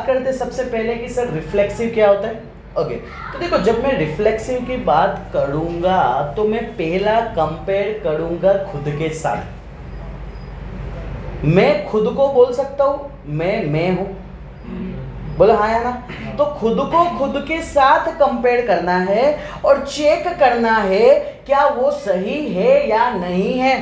करते सबसे पहले कि सर रिफ्लेक्सिव क्या होता है। ओके तो देखो, जब मैं रिफ्लेक्सिव की बात करूंगा तो मैं पहला कंपेयर करूंगा खुद के साथ। मैं खुद को बोल सकता हूं मैं हूं, बोलो हाँ या ना। तो खुद को खुद के साथ कंपेयर करना है और चेक करना है क्या वो सही है या नहीं है।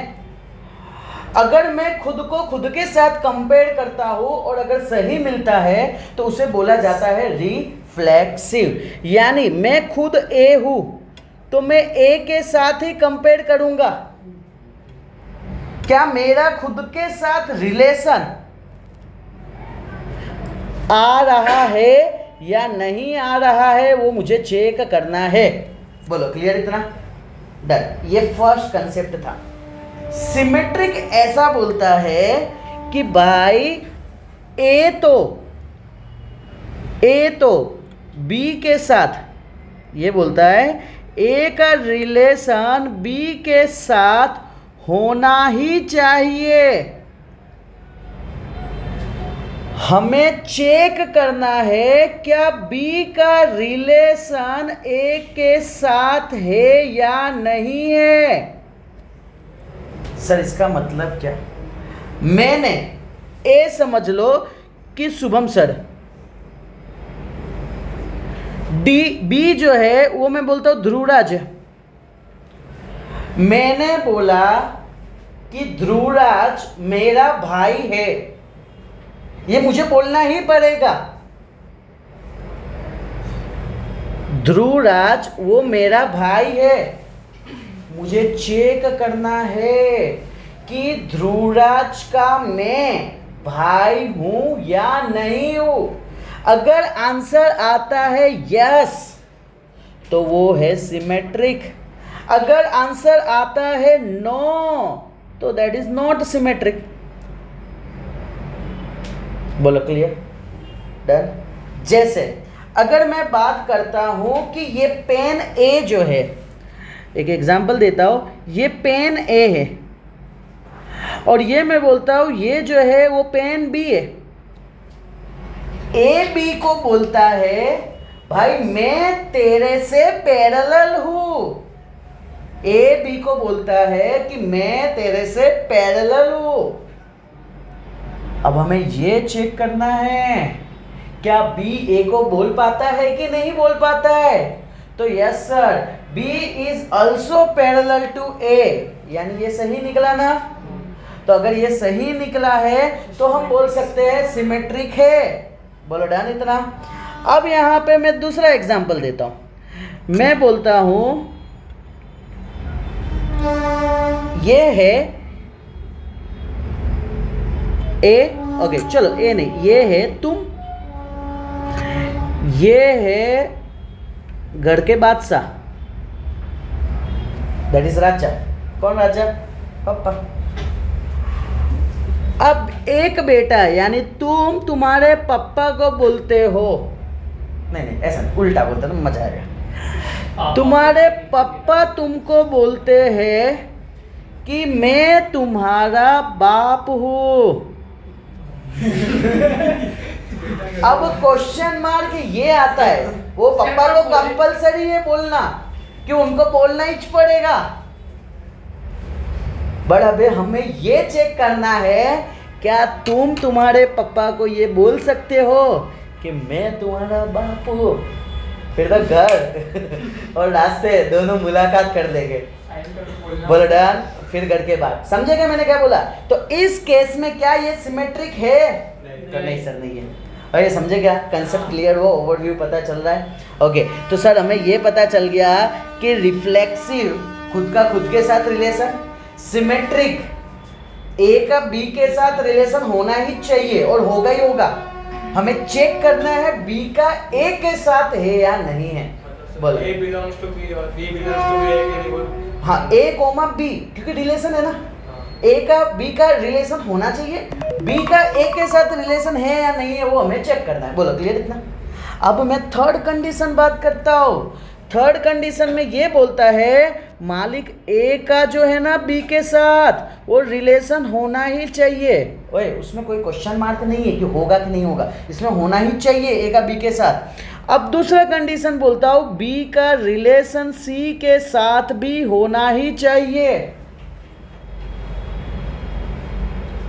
अगर मैं खुद को खुद के साथ कंपेयर करता हूं और अगर सही मिलता है तो उसे बोला जाता है रिफ्लेक्सिव। यानी मैं खुद ए हूं तो मैं ए के साथ ही कंपेयर करूंगा। क्या मेरा खुद के साथ रिलेशन आ रहा है या नहीं आ रहा है, वो मुझे चेक करना है। बोलो क्लियर इतना? डन। ये फर्स्ट कंसेप्ट था। सिमेट्रिक ऐसा बोलता है कि भाई ए तो बी के साथ, ये बोलता है ए का रिलेशन बी के साथ होना ही चाहिए। हमें चेक करना है क्या बी का रिलेशन ए के साथ है या नहीं है। सर इसका मतलब क्या? मैंने ए समझ लो कि शुभम सर, डी बी जो है वो मैं बोलता हूं ध्रुवराज। मैंने बोला कि ध्रुवराज मेरा भाई है, ये मुझे बोलना ही पड़ेगा। ध्रुवराज वो मेरा भाई है, मुझे चेक करना है कि ध्रुवराज का मैं भाई हूं या नहीं हूं। अगर आंसर आता है यस तो वो है सिमेट्रिक। अगर आंसर आता है नो तो दैट इज नॉट सिमेट्रिक। बोलो क्लियर? डन। जैसे अगर मैं बात करता हूं कि ये पेन ए जो है, एक एग्जांपल देता हूं, ये पेन ए है और ये मैं बोलता हूं ये जो है वो पेन बी है। ए बी को बोलता है भाई मैं तेरे से पैरेलल हूं। ए बी को बोलता है कि मैं तेरे से पैरेलल हूं। अब हमें ये चेक करना है क्या बी ए को बोल पाता है कि नहीं बोल पाता है। तो yes sir, B is also parallel to A, यानी ये सही निकला ना। तो अगर ये सही निकला है तो हम बोल सकते हैं सिमेट्रिक है। बोलो डन इतना। अब यहां पे मैं दूसरा एग्जांपल देता हूं। मैं बोलता हूं ये है ए, ओके चलो ए नहीं, ये है तुम, ये है घर के बादशाह, दैट इज राजा। कौन राजा? पापा। अब एक बेटा यानी तुम तुम्हारे पापा को बोलते हो, नहीं ऐसा नहीं, उल्टा बोलते ना मजा आएगा। तुम्हारे पापा तुमको बोलते हैं कि मैं तुम्हारा बाप हूं। अब क्वेश्चन मार्क ये आता है, वो पापा को कंपलसरी है बोलना कि उनको बोलना ही पड़ेगा। बट अबे हमें ये चेक करना है क्या तुम तुम्हारे पापा को ये बोल सकते हो कि मैं तुम्हारा बाप हूं। फिर तो घर और रास्ते दोनों मुलाकात कर देंगे। बोलो डन। फिर घर के बाद समझेगा मैंने क्या बोला। तो इस केस में क्या ये सिमेट्रिक है? तो नहीं सर नहीं है। और ये समझे क्या? कंसेप्ट क्लियर हो, ओवरव्यू पता चल रहा है। ओके तो सर हमें ये पता चल गया कि रिफ्लेक्सिव खुद का खुद के साथ रिलेशन, सिमेट्रिक ए का बी के साथ रिलेशन होना ही चाहिए और होगा ही होगा। हमें चेक करना है बी का ए के साथ है या नहीं है। बोलो A belongs to B और B belongs to A के लिए हाँ ए कोमा बी, क्योंकि रिलेशन है ना। ए का बी का रिलेशन होना चाहिए, बी का ए के साथ रिलेशन है या नहीं है वो हमें चेक करना है। बोलो क्लियर इतना। अब मैं थर्ड कंडीशन बात करता हूँ। थर्ड कंडीशन में ये बोलता है मालिक ए का जो है ना बी के साथ वो रिलेशन होना ही चाहिए। ओए उसमें कोई क्वेश्चन मार्क नहीं है कि होगा कि नहीं होगा, इसमें होना ही चाहिए ए का बी के साथ। अब दूसरा कंडीशन बोलता हूँ बी का रिलेशन सी के साथ भी होना ही चाहिए।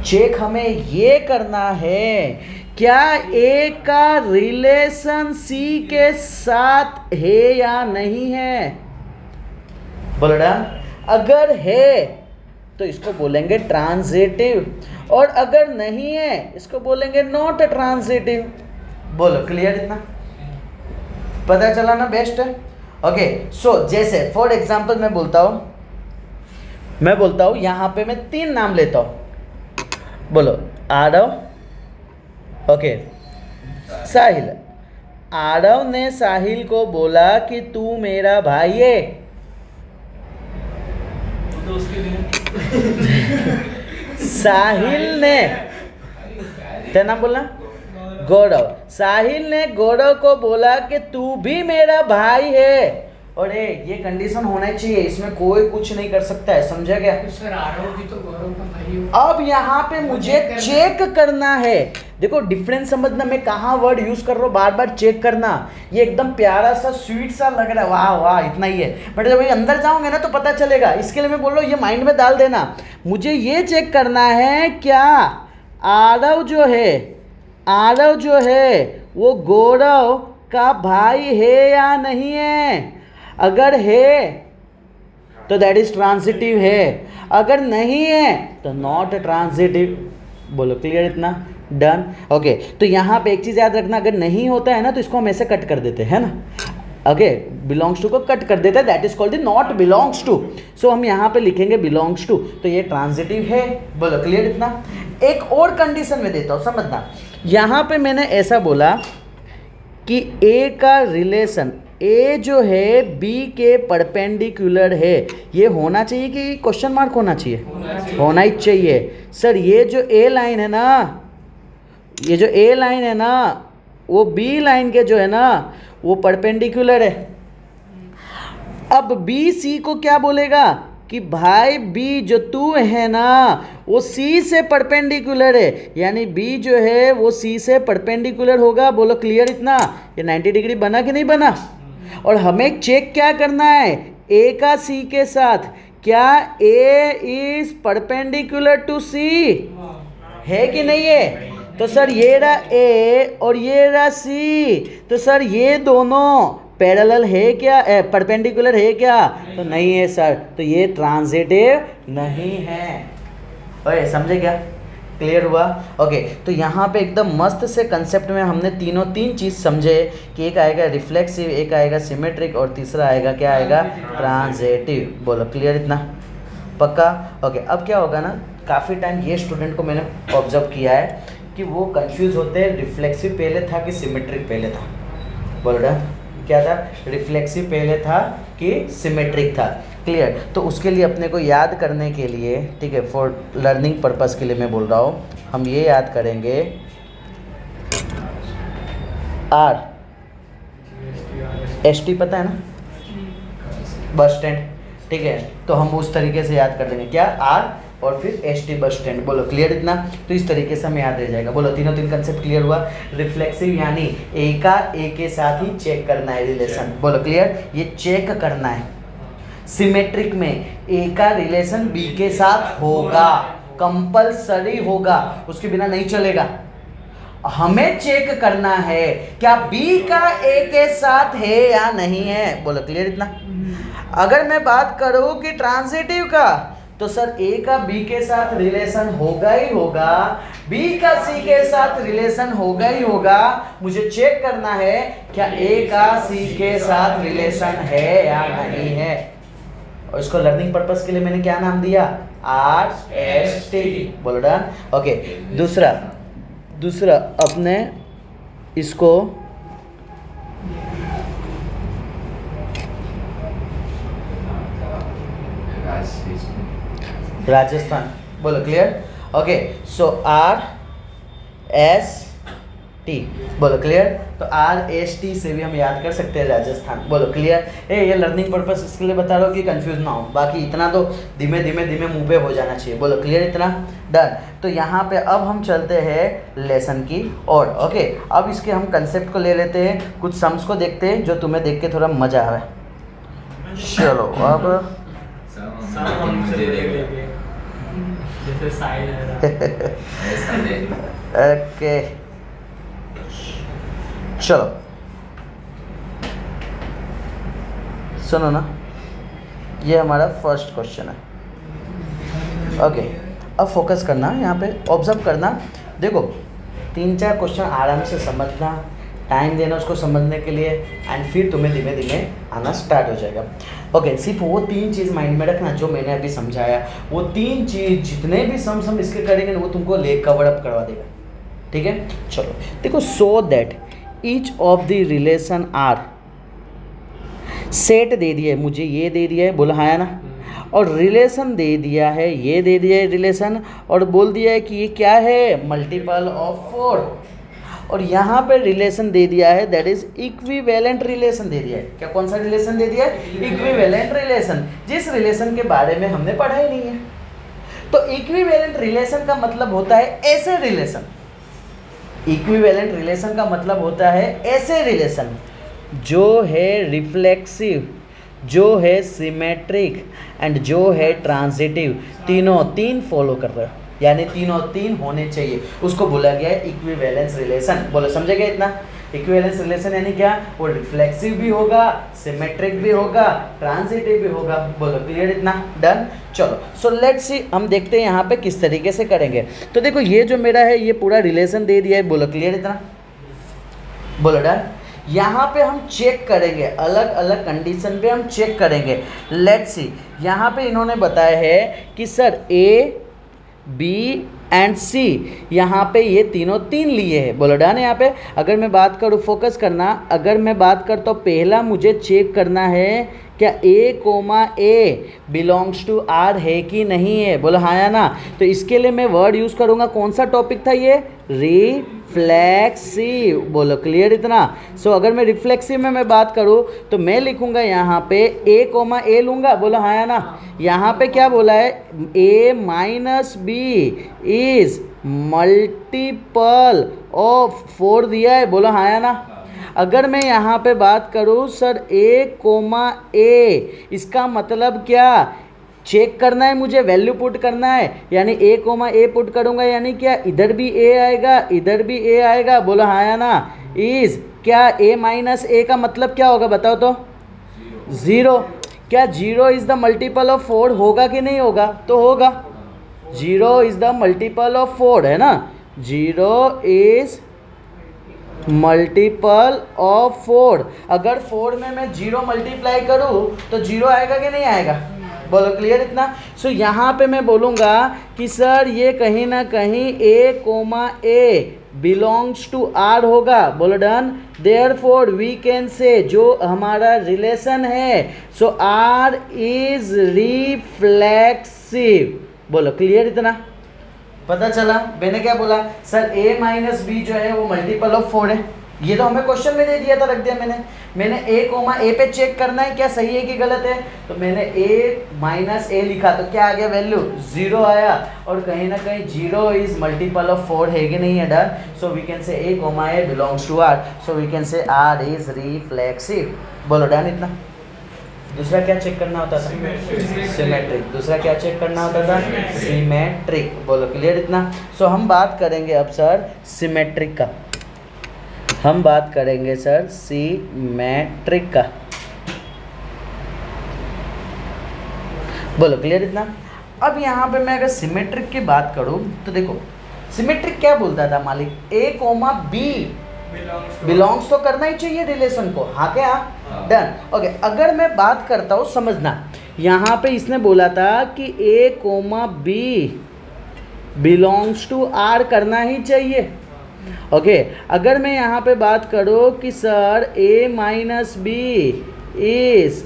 चेक हमें ये करना है क्या ए का रिलेशन सी के साथ है या नहीं है। बोलो ना, अगर है तो इसको बोलेंगे ट्रांजिटिव, और अगर नहीं है इसको बोलेंगे नॉट ट्रांजिटिव। बोलो क्लियर, इतना पता चला ना, बेस्ट है। ओके सो जैसे फॉर एग्जांपल मैं बोलता हूं यहां पे मैं 3 नाम लेता हूं। बोलो आरव, ओके साहिल। आरव ने साहिल को बोला कि तू मेरा भाई है। तो उसके लिए साहिल ने क्या नाम बोला, गौरव। साहिल ने गौरव को बोला कि तू भी मेरा भाई है। और ये कंडीशन होना चाहिए, इसमें कोई कुछ नहीं कर सकता है, समझा क्या। तो सर आरव भी तो गौरव का भाई हो। अब यहाँ पे मुझे चेक करना है, देखो डिफरेंस समझना, मैं कहाँ वर्ड यूज कर रहा हूँ, बार बार चेक करना। ये एकदम प्यारा सा स्वीट सा लग रहा है, वाह वाह इतना ही है, बट जब ये अंदर जाओगे ना तो पता चलेगा। इसके लिए मैं बोल रहा हूँ ये माइंड में डाल देना। मुझे ये चेक करना है क्या आरव जो है वो गौरव का भाई है या नहीं है। अगर है तो दैट इज ट्रांजिटिव है, अगर नहीं है तो नॉट ट्रांजिटिव। बोलो क्लियर, इतना डन। ओके तो यहाँ पे एक चीज़ याद रखना, अगर नहीं होता है ना तो इसको हम ऐसे कट कर देते हैं ना। ओके बिलोंग्स टू को कट कर देते हैं, that is called the not belongs to. So हम यहाँ पे लिखेंगे बिलोंग्स टू, तो ये ट्रांजिटिव है। बोलो क्लियर, इतना। एक और कंडीशन में देता हूँ, समझना। यहाँ पे मैंने ऐसा बोला कि ए का रिलेशन, ए जो है बी के परपेंडिकुलर है, ये होना चाहिए कि क्वेश्चन मार्क होना चाहिए, होना ही चाहिए। सर ये जो ए लाइन है ना, वो बी लाइन के जो है ना वो परपेंडिकुलर है। अब बी सी को क्या बोलेगा कि भाई बी जो तू है ना वो सी से परपेंडिकुलर है, यानी बी जो है वो सी से परपेंडिकुलर होगा। बोलो क्लियर, इतना। ये 90 डिग्री बना कि नहीं बना। और हमें चेक क्या करना है ए का सी के साथ, क्या ए इज परपेंडिकुलर टू सी है कि नहीं है। तो सर ये रहा ए और ये रहा सी, तो सर ये दोनों पैरेलल है क्या, परपेंडिकुलर है क्या, तो नहीं है सर, तो ये ट्रांजिटिव नहीं है। ओए समझे क्या, क्लियर हुआ। ओके तो यहाँ पे एकदम मस्त से कंसेप्ट में हमने तीन चीज़ समझे कि एक आएगा रिफ्लेक्सिव, एक आएगा सिमेट्रिक, और तीसरा आएगा क्या आएगा, ट्रांजिटिव। बोलो क्लियर, इतना पक्का। ओके अब क्या होगा ना, काफ़ी टाइम ये स्टूडेंट को मैंने ऑब्जर्व किया है कि वो कंफ्यूज होते हैं, रिफ्लेक्सिव पहले था कि सिमेट्रिक पहले था। बोल रहा क्या था, रिफ्लेक्सिव पहले था कि सिमेट्रिक था। क्लियर, तो उसके लिए अपने को याद करने के लिए, ठीक है, फॉर लर्निंग पर्पस के लिए मैं बोल रहा हूँ, हम ये याद करेंगे आर एस टी पता है ना, बस स्टैंड, ठीक है, तो हम उस तरीके से याद कर लेंगे क्या, आर और फिर एस टी बस स्टैंड। बोलो क्लियर, इतना। तो इस तरीके से हमें याद रह जाएगा। बोलो तीन कंसेप्ट क्लियर हुआ। रिफ्लेक्सिव यानी ए का ए के साथ ही चेक करना है रिलेशन। बोलो क्लियर, ये चेक करना है। सिमेट्रिक में ए का रिलेशन बी के साथ होगा, कंपलसरी होगा, उसके बिना नहीं चलेगा। हमें चेक करना है क्या बी का ए के साथ है या नहीं है। बोलो क्लियर, इतना। अगर मैं बात करूं कि ट्रांजिटिव का, तो सर ए का बी के साथ रिलेशन होगा ही होगा, बी का सी के साथ रिलेशन होगा ही होगा। मुझे चेक करना है क्या ए का सी के साथ रिलेशन है या नहीं है। और इसको लर्निंग पर्पस के लिए मैंने क्या नाम दिया, आर एस टी। बोलो डन। ओके दूसरा अपने इसको राजस्थान। बोलो clear. Okay so R S T. बोलो क्लियर। तो RST से भी हम याद कर सकते हैं राजस्थान। बोलो क्लियर। ये लर्निंग पर्पस इसके लिए बता रहा हूँ कि कंफ्यूज ना हो, बाकी इतना तो धीमे धीमे मुंह पे हो जाना चाहिए। बोलो क्लियर इतना। डन। तो यहाँ पे अब हम चलते हैं लेसन की ओर। ओके, अब इसके हम कंसेप्ट को ले लेते हैं, कुछ सम्स को देखते हैं जो तुम्हें देख के थोड़ा मज़ा आवे। चलो अब जैसे साइड है ओके चलो सुनो ना, ये हमारा फर्स्ट क्वेश्चन है। ओके, अब फोकस करना, यहाँ पे ऑब्जर्व करना। देखो 3-4 क्वेश्चन आराम से समझना, टाइम देना उसको समझने के लिए, एंड फिर तुम्हें धीमे धीमे आना स्टार्ट हो जाएगा। ओके, सिर्फ वो 3 चीज़ माइंड में रखना जो मैंने अभी समझाया। वो 3 चीज़ जितने भी सम इसके करेंगे ना, वो तुमको ले कवर अप करवा देगा। ठीक है, चलो देखो। So that each of the relation R, set दे दिया है मुझे, ये दे दिया है, बोला हाँ ना, और रिलेशन दे दिया है, ये दे दिया है रिलेशन, और बोल दिया है कि ये क्या है, मल्टीपल ऑफ 4, और यहाँ पे रिलेशन दे दिया है दैट इज इक्विवेलेंट रिलेशन दे दिया है। क्या, कौन सा रिलेशन दे दिया है? इक्विवेलेंट रिलेशन, जिस रिलेशन के बारे में हमने पढ़ा ही नहीं है। तो इक्विवेलेंट रिलेशन का मतलब होता है ऐसे रिलेशन। इक्विवेलेंट रिलेशन का मतलब होता है ऐसे रिलेशन जो है रिफ्लेक्सिव, जो है सिमेट्रिक एंड जो है ट्रांजिटिव, तीनों 3 फॉलो कर रहे हो, यानी तीनों 3 होने चाहिए, उसको बोला गया है इक्विवेलेंस रिलेशन। बोलो समझे गए इतना? इक्विवेलेंस रिलेशन यानी क्या? वो रिफ्लेक्सिव भी होगा, सिमेट्रिक भी होगा, ट्रांजिटिव भी होगा। बोलो क्लियर इतना? डन। चलो सो लेट्स सी, हम देखते हैं यहाँ पे किस तरीके से करेंगे। तो देखो ये जो मेरा है ये पूरा रिलेशन दे दिया है। बोलो क्लियर इतना? बोलो डन। यहाँ पे हम चेक करेंगे, अलग अलग कंडीशन पे हम चेक करेंगे। लेट्स सी, यहाँ पे इन्होंने बताया है कि sir A, B and C, यहाँ पे ये तीनों 3 लिए हैं। बोलो डन। यहाँ पे अगर मैं बात करूँ, फोकस करना, अगर मैं बात करता हूँ, पहला मुझे चेक करना है क्या A, बिलोंग्स टू R है कि नहीं है। बोलो हाँ या ना। तो इसके लिए मैं वर्ड यूज़ करूँगा, कौन सा टॉपिक था ये? रिफ्लेक्सिव। बोलो क्लियर इतना? सो अगर मैं रिफ्लेक्सिव में मैं बात करूँ तो मैं लिखूँगा यहाँ पे A, लूँगा। बोलो हाँ या ना। यहाँ पे क्या बोला है? A minus B is multiple of 4 दिया है। बोलो हाँ या ना। अगर मैं यहाँ पे बात करूँ सर A, इसका मतलब क्या? चेक करना है मुझे, वैल्यू पुट करना है, यानी A, पुट करूँगा, यानी क्या इधर भी A आएगा, इधर भी A आएगा। बोलो हाँ या ना। इज क्या A माइनस A का मतलब क्या होगा बताओ तो? 0। क्या 0 इज़ द मल्टीपल ऑफ 4 होगा कि नहीं होगा? तो होगा। 0 इज़ द मल्टीपल ऑफ 4 है ना। 0 इज़ मल्टीपल ऑफ 4। अगर 4 में मैं 0 मल्टीप्लाई करूँ तो 0 आएगा कि नहीं आएगा? बोलो क्लियर इतना? सो यहाँ पे मैं बोलूँगा कि सर ये कहीं ना कहीं A, बिलोंग्स टू R होगा। बोलो डन। देयरफॉर वी कैन से, जो हमारा रिलेशन है, सो R इज रिफ्लेक्सिव। बोलो क्लियर इतना? पता चला मैंने क्या बोला? सर A माइनस B जो है वो मल्टीपल ऑफ 4 है। ये तो हमें क्वेश्चन में दे दिया था, रख दिया मैंने A, पे चेक करना है क्या सही है कि गलत है। तो मैंने A माइनस A लिखा, तो क्या आ गया वैल्यू? 0 आया, और कहीं ना कहीं 0 इज मल्टीपल ऑफ 4 है कि नहीं है? Done. So we can say A, belongs to R, so we can say R is reflexive. बोलो डन इतना? दूसरा क्या चेक करना होता था? सिमेट्रिक। दूसरा क्या चेक करना होता था? सिमेट्रिक। बोलो क्लियर इतना? सो हम बात करेंगे अब सर सिमेट्रिक का, हम बात करेंगे सर सिमेट्रिक का। बोलो क्लियर इतना? अब यहाँ पे मैं अगर सिमेट्रिक की बात करूँ तो देखो सिमेट्रिक क्या बोलता था मालिक? A, B बिलोंग्स तो करना ही चाहिए रिलेशन को, हाँ क्या? डन। ओके, अगर मैं बात करता हूँ, समझना, यहाँ पे इसने बोला था कि A, B belongs to R करना ही चाहिए। ओके, अगर मैं यहाँ पे बात करूँ कि sir A minus B is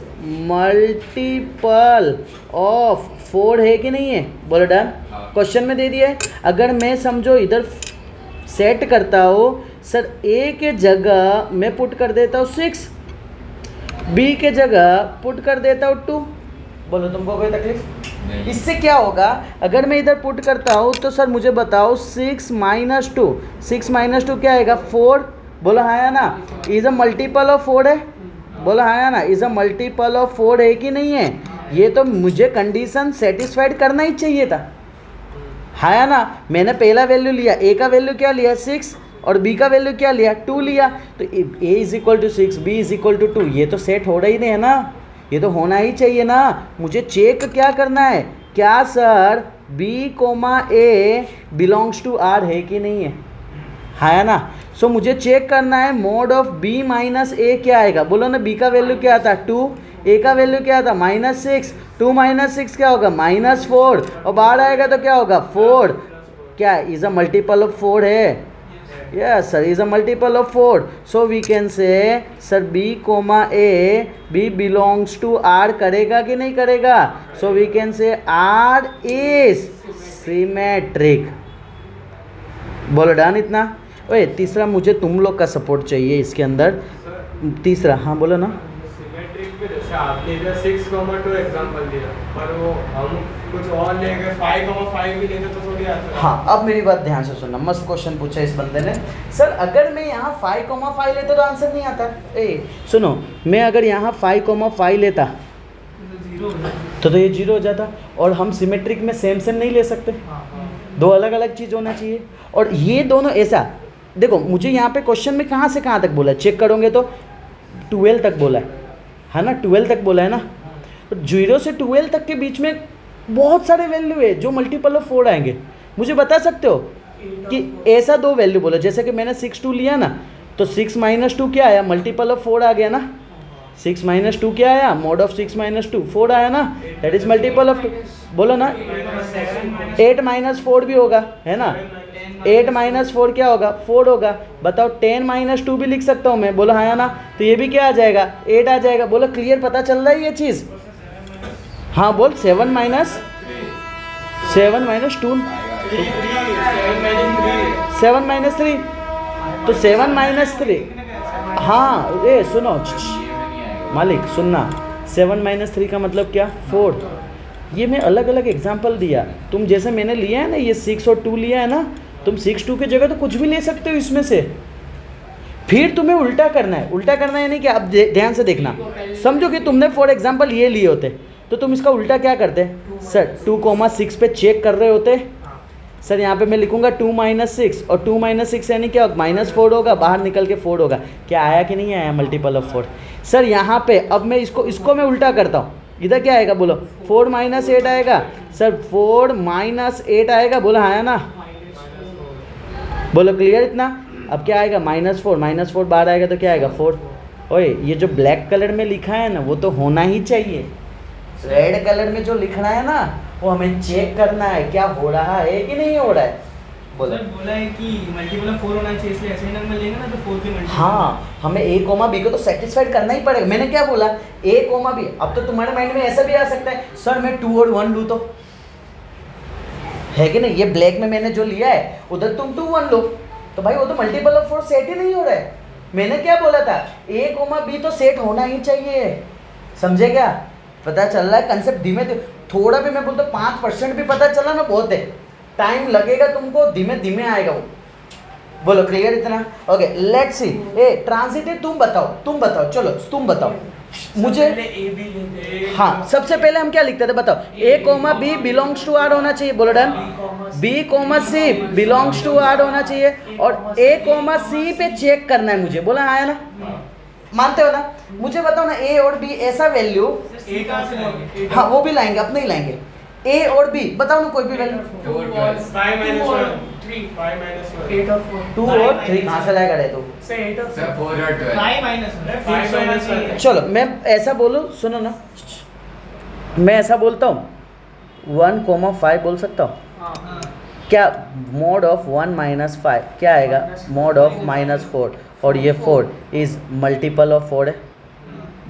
multiple of 4 है कि नहीं है? बोलो डन। क्वेश्चन में दे दिया है। अगर मैं समझो इधर सेट करता हूँ सर ए के जगह मैं पुट कर देता हूँ 6, बी के जगह पुट कर देता हूँ 2। बोलो तुमको कोई तकलीफ? इससे क्या होगा, अगर मैं इधर पुट करता हूँ तो सर मुझे बताओ 6 माइनस 2, 6 माइनस 2 क्या आएगा 4। बोलो हाँ या ना, इज अ मल्टीपल ऑफ 4 है। बोलो हाँ या ना, इज अ मल्टीपल ऑफ 4 है कि नहीं है? ये तो मुझे कंडीशन सेटिस्फाइड करना ही चाहिए था, हाँ या ना। मैंने पहला वैल्यू लिया, ए का वैल्यू क्या लिया 6 और बी का वैल्यू क्या लिया 2 लिया, तो A is equal to 6, B is equal to 2, ये तो सेट हो रही नहीं है ना, ये तो होना ही चाहिए ना। मुझे चेक क्या करना है, क्या sir B comma A belongs to R है कि नहीं है, हाँ या ना। सो मुझे चेक करना है मोड ऑफ बी माइनस ए क्या आएगा। बोलो ना, बी का वैल्यू क्या था 2, ए का वैल्यू क्या था -6, 2 माइनस 6 क्या होगा -4, और बाहर आएगा तो क्या होगा 4। क्या इज अ मल्टीपल ऑफ 4 है? Yes sir, is a multiple of 4. So we can say sir B comma A, B belongs to R करेगा कि नहीं करेगा? So we can say R is symmetric. बोलो डन इतना। ओए तीसरा मुझे तुम लोग का सपोर्ट चाहिए इसके अंदर। तीसरा हाँ बोलो ना। सिमेट्रिक पे जैसे आपने इधर 6,2 एग्जांपल दिया, पर वो हम कुछ और ले गए 5,5 भी लेते तो थोड़ी आता। हाँ अब मेरी बात ध्यान से सुनना, मस्त क्वेश्चन पूछा इस बंदे ने। सर अगर मैं यहाँ 5,5 लेता तो आंसर नहीं आता। ए सुनो, मैं अगर यहाँ 5,5 लेता तो ये 0 हो जाता, और हम सिमेट्रिक में सेम सेम नहीं ले सकते, दो अलग अलग चीज़ होना चाहिए। और ये दोनों ऐसा, देखो मुझे यहाँ पे क्वेश्चन में कहाँ से कहाँ तक बोला है, चेक करोगे तो 12 तक बोला है ना, 12 तक बोला है ना। तो 0 से 12 तक के बीच में बहुत सारे वैल्यू है जो मल्टीपल ऑफ 4 आएंगे। मुझे बता सकते हो कि ऐसा दो वैल्यू बोलो, जैसे कि मैंने 6 2 लिया ना, तो 6 माइनस 2 क्या आया, मल्टीपल ऑफ 4 आ गया ना। 6 माइनस 2 क्या आया, मोड ऑफ 6 माइनस 2 4 आया ना, दैट इज मल्टीपल ऑफ 2। बोलो ना 8 माइनस 4 भी होगा, है ना। 8 माइनस 4 क्या होगा 4 होगा। बताओ 10 माइनस 2 भी लिख सकता हूँ मैं, बोलो हाँ या ना। तो ये भी क्या आ जाएगा 8 आ जाएगा। बोलो क्लियर, पता चल रहा है ये चीज़? हाँ बोल 7 माइनस 2 7 माइनस 3 तो 7 माइनस 3। हाँ ए सुनो मालिक सुनना, 7 माइनस 3 का मतलब क्या 4। ये मैं अलग अलग एग्जाम्पल दिया, तुम जैसे मैंने लिया है ना ये 6 और 2 लिया है ना, तुम 6 2 की जगह तो कुछ भी ले सकते हो इसमें से। फिर तुम्हें उल्टा करना है, उल्टा करना है यानी कि अब ध्यान से देखना, समझो कि तुमने फॉर एग्जाम्पल ये लिए होते तो तुम इसका उल्टा क्या करते सर 2,6 पे चेक कर रहे होते सर। यहाँ पे मैं लिखूंगा 2 माइनस 6 और 2 माइनस 6 यानी क्या -4 होगा, बाहर निकल के 4 होगा। क्या आया कि नहीं आया मल्टीपल ऑफ 4? सर यहाँ पे अब मैं इसको मैं उल्टा करता हूँ, इधर क्या आएगा बोलो 4 माइनस 8 आएगा सर, 4 माइनस 8 आएगा, बोलो हाँ या ना। बोलो क्लियर इतना। अब क्या आएगा -4 बाहर आएगा तो क्या आएगा 4। ओए ये जो ब्लैक कलर में लिखा है ना वो तो होना ही चाहिए, रेड कलर में जो लिखना है ना वो हमें चेक करना है क्या हो रहा है कि नहीं हो रहा है। बोलो सर बोला है कि मल्टीपल ऑफ 4 होना चाहिए, इसलिए ऐसे नंबर लेंगे ना तो 4 के मल्टीपल। हाँ हमें a कोमा b को तो सेटिस्फाइड करना ही पड़ेगा। मैंने क्या बोला a कोमा b। अब तो तुम्हारे माइंड में ऐसा भी आ सकता है सर मैं 2 और 1 लूँ तो, है कि नहीं। ये ब्लैक में मैंने जो लिया है उधर तुम 2 1 लो तो भाई वो तो मल्टीपल ऑफ 4 सेट ही नहीं हो रहा है। मैंने क्या बोला था a कोमा b तो सेट होना ही चाहिए, समझे क्या? पता चल रहा है कंसेप्ट? धीमे धीमे थोड़ा भी मैं बोलता 5% भी पता चला ना बहुत है, टाइम लगेगा तुमको, धीमे धीमे आएगा वो। बोलो क्लियर इतना। Okay let's see. A transitive तुम बताओ चलो तुम बताओ मुझे। हाँ सबसे पहले हम क्या लिखते थे बताओ, a comma b belongs to R होना चाहिए, बोलो done. b comma c belongs to R होना चाहिए, और a कोमा c पे चेक करना है मुझे, बोला हाँ है ना, मानते हो ना। मुझे बताओ ना a और b ऐसा वैल्यू, हाँ वो भी लाएंगे अपने ही लाएंगे, a और b बताओ ना कोई भी वैल्यू। 2 और 3 कहाँ से लाएगा रे तू? चलो मैं ऐसा बोलूँ, सुनो ना, मैं ऐसा बोलता हूँ 1,5 बोल सकता हूँ क्या? मोड ऑफ 1 माइनस 5 क्या आएगा, मोड ऑफ -4, और ये 4 इज मल्टीपल ऑफ 4 है,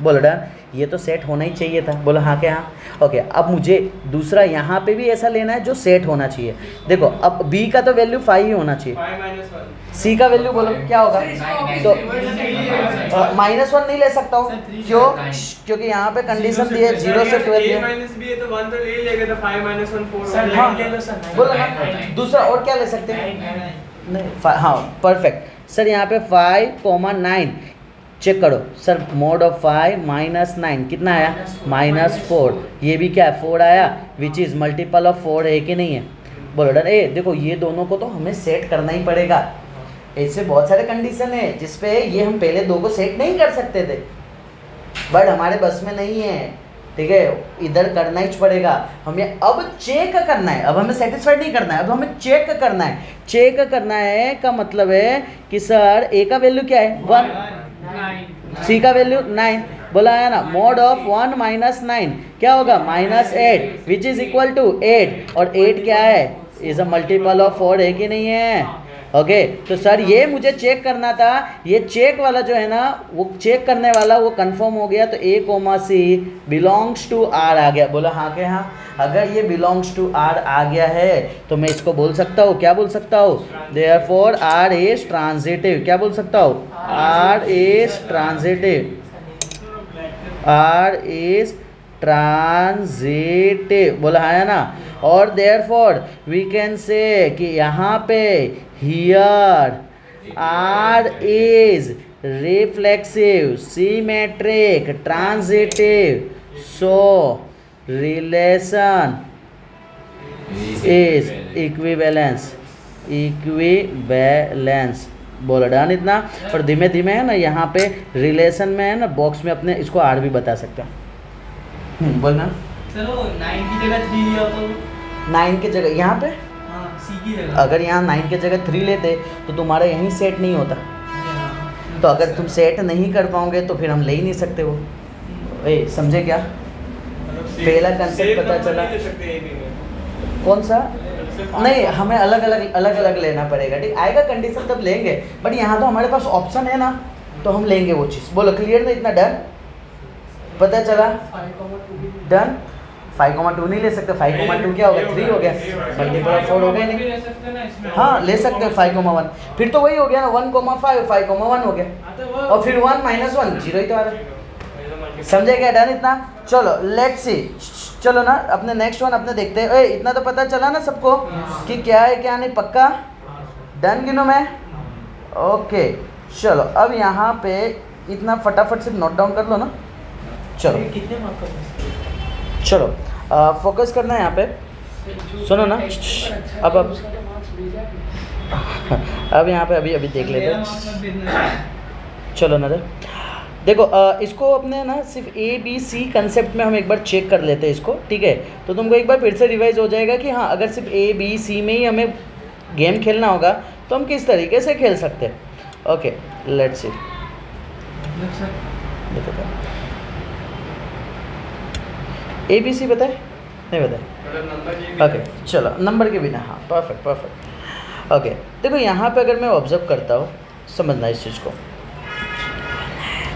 बोलो डन। ये तो सेट होना ही चाहिए था। बोलो हाँ क्या हाँ। ओके, अब मुझे दूसरा यहाँ पे भी ऐसा लेना है जो सेट होना चाहिए। देखो अब b का तो वैल्यू 5 ही होना चाहिए, 5 - 1 c का वैल्यू बोलो क्या होगा, तो -1 नहीं ले सकता हूँ, क्यों, क्योंकि यहाँ पे कंडीशन दी है 0 से 12 a है। माइनस b है तो 1 तो ले ही लेगा, तो 5 - 1 4 सर हाँ, 9 ले लो सर, 9 बोलो ना दूसरा और क्या ले सकते हैं। नहीं हाँ परफेक्ट सर, यहाँ पे 5,9 चेक करो सर, मोड ऑफ 5 -9 कितना आया, -4। ये भी क्या है 4 आया, विच इज़ मल्टीपल ऑफ 4 है कि नहीं है। बोलो डन। ए देखो ये दोनों को तो हमें सेट करना ही पड़ेगा। ऐसे बहुत सारे कंडीशन है जिसपे ये हम पहले दो को सेट नहीं कर सकते थे, बट हमारे बस में नहीं है, ठीक है, इधर करना ही पड़ेगा हमें। अब चेक करना है, अब हमें सेटिस्फाइड नहीं करना है, अब हमें चेक करना है। चेक करना है का मतलब है कि सर ए का वैल्यू क्या है 1, सी का वैल्यू 9, बोला है ना, मोड ऑफ 1 - 9 क्या होगा -8 विच इज इक्वल टू 8, और 8 क्या है, इज अ मल्टीपल ऑफ 4 है कि नहीं है। ओके तो सर ये मुझे चेक करना था, ये चेक वाला जो है ना, वो चेक करने वाला वो कंफर्म हो गया, तो a, c belongs to r आ गया। बोला हाँ के हाँ। अगर ये बिलोंग्स टू r आ गया है तो मैं इसको बोल सकता हूँ, क्या बोल सकता हूँ, देयरफॉर r इज ट्रांजिटिव। क्या बोल सकता हूँ, r is transitive, r is transitive, बोला है ना। और देयरफॉर वी कैन से कि यहाँ पे here r is reflexive, symmetric, transitive, so relation is equivalence, equivalence. बोला डन इतना। और धीमे धीमे है ना यहाँ पे रिलेशन में है ना बॉक्स में अपने इसको r भी बता सकते हैं। बोलना चलो 9 की जगह 3 लिया तो 9 की जगह यहाँ पे, हाँ सी की जगह, अगर यहाँ 9 की जगह 3 लेते तो तुम्हारा यहीं सेट नहीं होता। तो अगर तुम सेट नहीं कर पाओगे तो फिर हम ले ही नहीं सकते वो। ए समझे क्या, पहला concept पता चला। कौन सा, नहीं हमें अलग अलग लेना पड़ेगा, ठीक आएगा कंडीशन तब लेंगे, बट यहाँ तो हमारे पास ऑप्शन है ना, तो हम लेंगे वो चीज़। बोलो क्लियर ना, इतना डन पता चला, डन। 5,2 नहीं ले सकते, 5,2 क्या हो गया 3 हो गया, मल्टीपल ऑफ 4 हो गया नहीं, हाँ ले सकते हैं 5,1, फिर तो वही हो गया ना 1,5 5,1 हो गया, और फिर 1 - 1 0 ही तो आ रहा है। समझे क्या, डन इतना। चलो लेट्स सी, चलो ना अपने नेक्स्ट वन अपने देखते हैं। इतना तो पता चला ना सबको कि क्या है क्या नहीं, पक्का डन गिनो मैं। ओके चलो अब यहाँ पे इतना फटाफट से नोट डाउन कर लो ना। चलो कितने मार्क का, चलो फोकस करना है यहाँ पे, सुनो ना। अब यहाँ पे अभी देख लेते हैं। चलो ना देखो इसको अपने ना सिर्फ ABC कंसेप्ट में हम एक बार चेक कर लेते हैं इसको, ठीक है। तो तुमको एक बार फिर से रिवाइज हो जाएगा कि हाँ अगर सिर्फ ABC में ही हमें गेम खेलना होगा तो हम किस तरीके से खेल सकते हैं। ओके लेट्स सी, देखो ABC बताए नहीं बताए, ओके चलो नंबर के बिना, हाँ परफेक्ट। ओके देखो यहाँ पे अगर मैं ऑब्जर्व करता हूँ, समझना इस चीज़ को।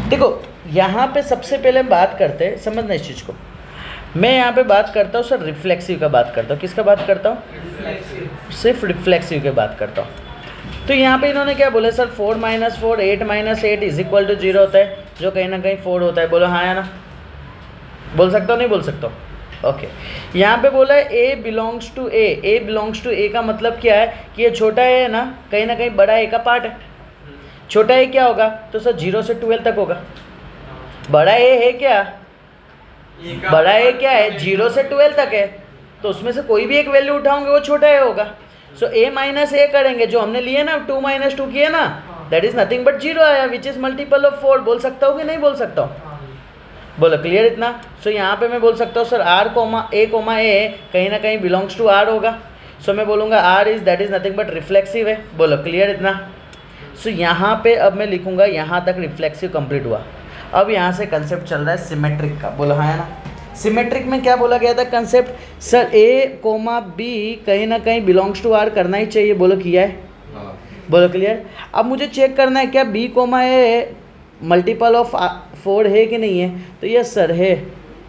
देखो यहाँ पे सबसे पहले हम बात करते हैं, समझना इस चीज़ को। मैं यहाँ पे बात करता हूँ सर रिफ्लेक्सिव का बात करता हूँ, किसका बात करता हूँ, सिर्फ रिफ्लेक्सिव की बात करता हूँ। तो यहाँ पे इन्होंने क्या बोला सर 4 - 4 8 - 8 इज इक्वल टू 0 होता है, जो कहीं ना कहीं 4 होता है। बोलो हाँ या ना, बोल सकता हूँ नहीं बोल सकता हूँ। ओके यहाँ पे बोला है A belongs to A, A belongs to A का मतलब क्या है कि ये छोटा है ना कहीं बड़ा A का पार्ट है। छोटा A क्या होगा तो सर 0 से 12 तक होगा। बड़ा A है क्या, बड़ा A क्या है 0 से 12 तक है, तो उसमें से कोई भी एक वैल्यू उठाओगे वो छोटा A होगा। सो A - A करेंगे, जो हमने लिए ना 2 - 2 किए ना, दैट इज नथिंग बट 0 आया, विच इज मल्टीपल ऑफ 4। बोल सकता हूँ कि नहीं बोल सकता हूँ, बोलो क्लियर इतना। सो यहाँ पे मैं बोल सकता हूँ सर R, A कहीं ना कहीं बिलोंग्स टू R होगा। सो मैं बोलूँगा R is that is nothing but reflexive है। बोलो क्लियर इतना। सो यहाँ पे अब मैं लिखूँगा यहाँ तक रिफ्लेक्सिव कंप्लीट हुआ। अब यहाँ से कंसेप्ट चल रहा है सिमेट्रिक का, बोलो हाँ है ना। सिमेट्रिक में क्या बोला गया था कंसेप्ट, सर A, B कहीं ना कहीं बिलोंग्स टू R करना ही चाहिए। बोलो किया है, बोलो क्लियर। अब मुझे चेक करना है क्या B, A मल्टीपल ऑफ 4 है कि नहीं है? तो यस सर है।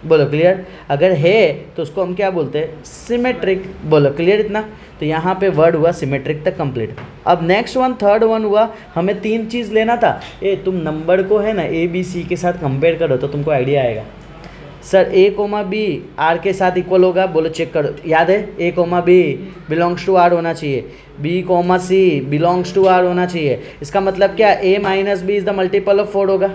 बोलो क्लियर। अगर है तो उसको हम क्या बोलते हैं? सिमेट्रिक। बोलो क्लियर इतना। तो यहाँ पे वर्ड हुआ सिमेट्रिक तक कंप्लीट। अब नेक्स्ट वन, थर्ड वन हुआ, हमें 3 चीज़ लेना था। तुम नंबर को है ना ABC के साथ कंपेयर करो तो तुमको आइडिया आएगा। सर A, B R के साथ इक्वल होगा। बोलो चेक करो, याद है? A, B belongs to R होना चाहिए। B, C belongs to R होना चाहिए। इसका मतलब क्या? A - B is the multiple of 4 होगा।